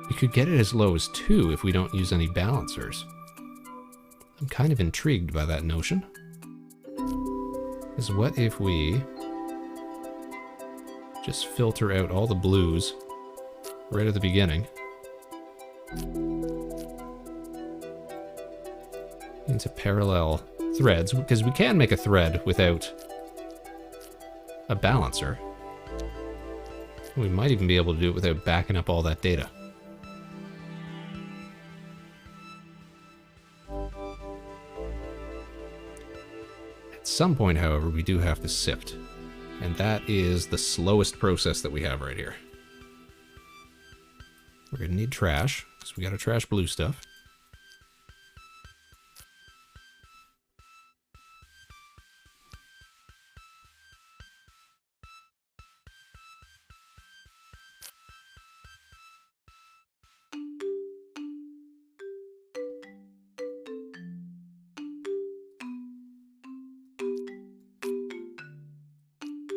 We could get it as low as 2 if we don't use any balancers. I'm kind of intrigued by that notion. Is what if we just filter out all the blues right at the beginning into parallel threads, because we can make a thread without a balancer. We might even be able to do it without backing up all that data. At some point, however, we do have to sift, and that is the slowest process that we have right here. We're going to need trash, because we got to trash blue stuff.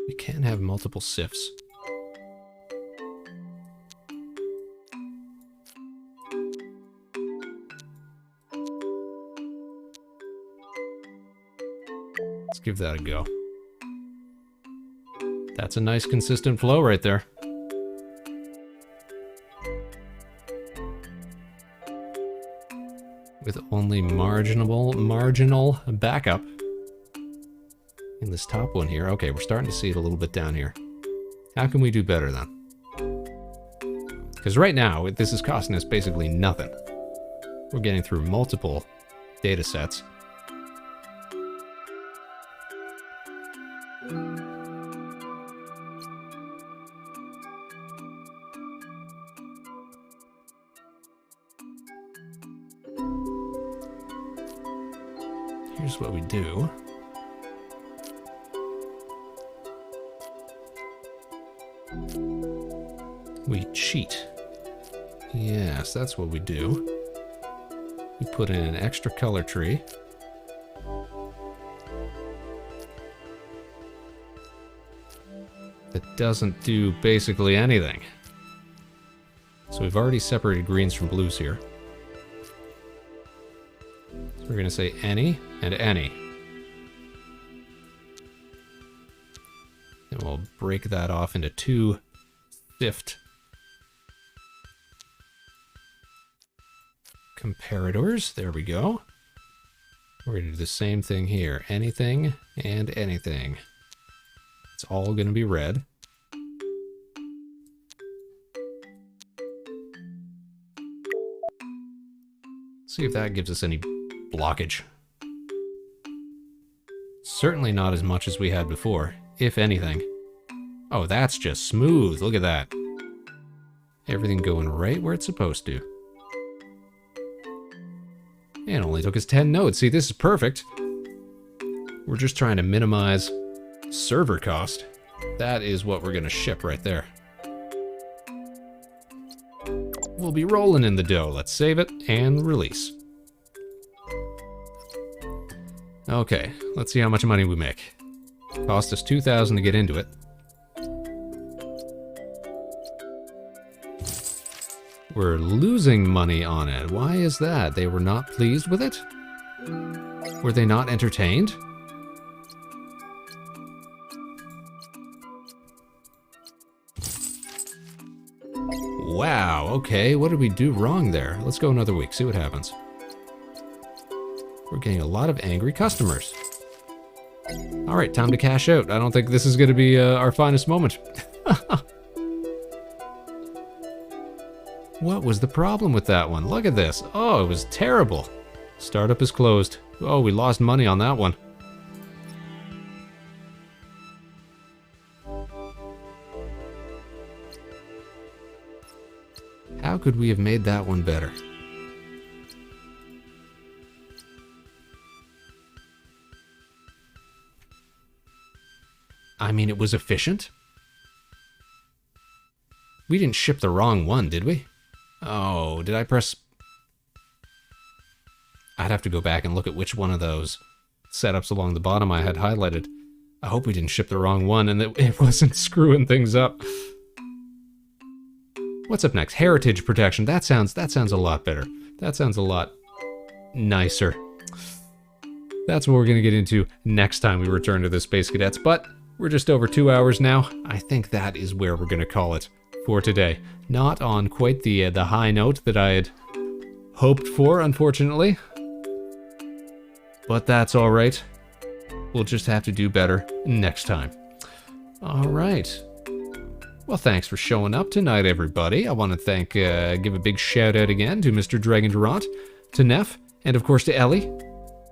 We can have multiple sifts. Let's give that a go. That's a nice consistent flow right there. With only marginal backup. In this top one here. Okay, we're starting to see it a little bit down here. How can we do better then? Because right now, this is costing us basically nothing. We're getting through multiple data sets. Here's what we do. We cheat. Yes, that's what we do. We put in an extra color tree. That doesn't do basically anything. So we've already separated greens from blues here. So we're going to say any and any. And we'll break that off into 2 sift comparators. There we go. We're going to do the same thing here. Anything and anything. It's all going to be red. See if that gives us any blockage. Certainly not as much as we had before, if anything. Oh, that's just smooth. Look at that. Everything going right where it's supposed to. And it only took us 10 nodes. See, this is perfect. We're just trying to minimize server cost. That is what we're going to ship right there. We'll be rolling in the dough. Let's save it and release. Okay, let's see how much money we make. Cost us 2,000 to get into it. We're losing money on it. Why is that? They were not pleased with it? Were they not entertained? Wow, okay, what did we do wrong there? Let's go another week, see what happens. We're getting a lot of angry customers. Alright, time to cash out. I don't think this is going to be our finest moment. What was the problem with that one? Look at this. Oh, it was terrible. Startup is closed. Oh, we lost money on that one. How could we have made that one better? I mean, it was efficient. We didn't ship the wrong one, did we? Oh, did I press... I'd have to go back and look at which one of those setups along the bottom I had highlighted. I hope we didn't ship the wrong one and that it wasn't screwing things up. What's up next? Heritage protection. That sounds a lot better. That sounds a lot nicer. That's what we're going to get into next time we return to the Space Cadets, but we're just over 2 hours now. I think that is where we're going to call it for today. Not on quite the high note that I had hoped for, unfortunately. But that's all right. We'll just have to do better next time. All right. Well, thanks for showing up tonight, everybody. I want to give a big shout out again to Mr. Dragon Durant, to Neff, and of course to Ellie.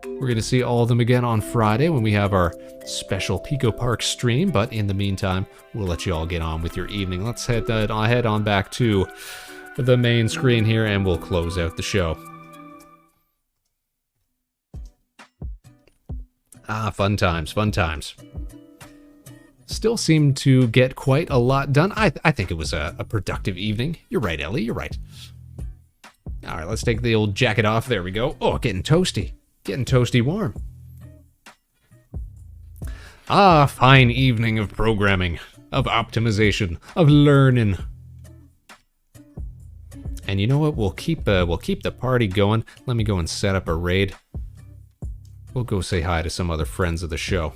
We're going to see all of them again on Friday when we have our special Pico Park stream, but in the meantime, we'll let you all get on with your evening. Let's head on back to the main screen here, and we'll close out the show. Ah, fun times, fun times. Still seemed to get quite a lot done. I think it was a productive evening. You're right, Ellie, you're right. All right, let's take the old jacket off. There we go. Oh, getting toasty. Getting toasty warm. Ah, fine evening of programming, of optimization, of learning. And you know what? We'll keep the party going. Let me go and set up a raid. We'll go say hi to some other friends of the show.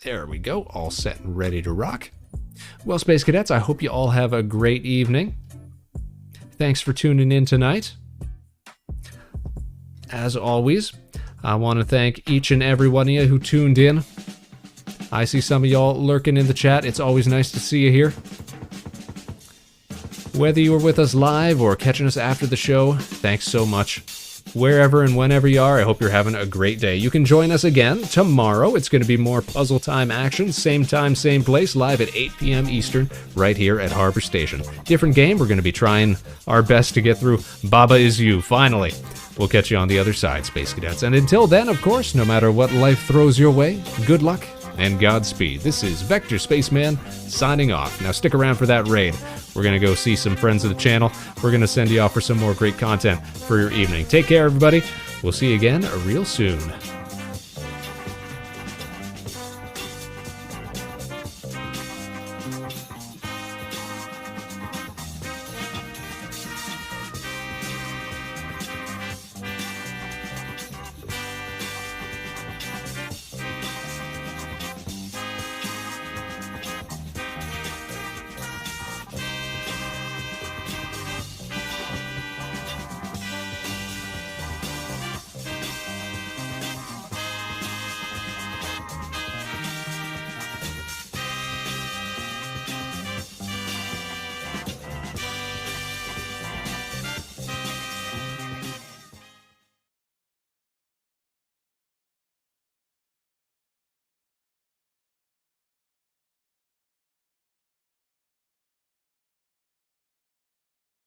There we go, all set and ready to rock. Well, Space Cadets, I hope you all have a great evening. Thanks for tuning in tonight. As always, I want to thank each and every one of you who tuned in. I see some of y'all lurking in the chat. It's always nice to see you here. Whether you were with us live or catching us after the show, thanks so much. Wherever and whenever you are, I hope you're having a great day. You can join us again tomorrow. It's going to be more puzzle time action. Same time, same place, live at 8 p.m. Eastern, right here at Harbor Station. Different game. We're going to be trying our best to get through Baba Is You, finally. We'll catch you on the other side, Space Cadets. And until then, of course, no matter what life throws your way, good luck and Godspeed. This is Vector Spaceman signing off. Now stick around for that raid. We're going to go see some friends of the channel. We're going to send you off for some more great content for your evening. Take care, everybody. We'll see you again real soon.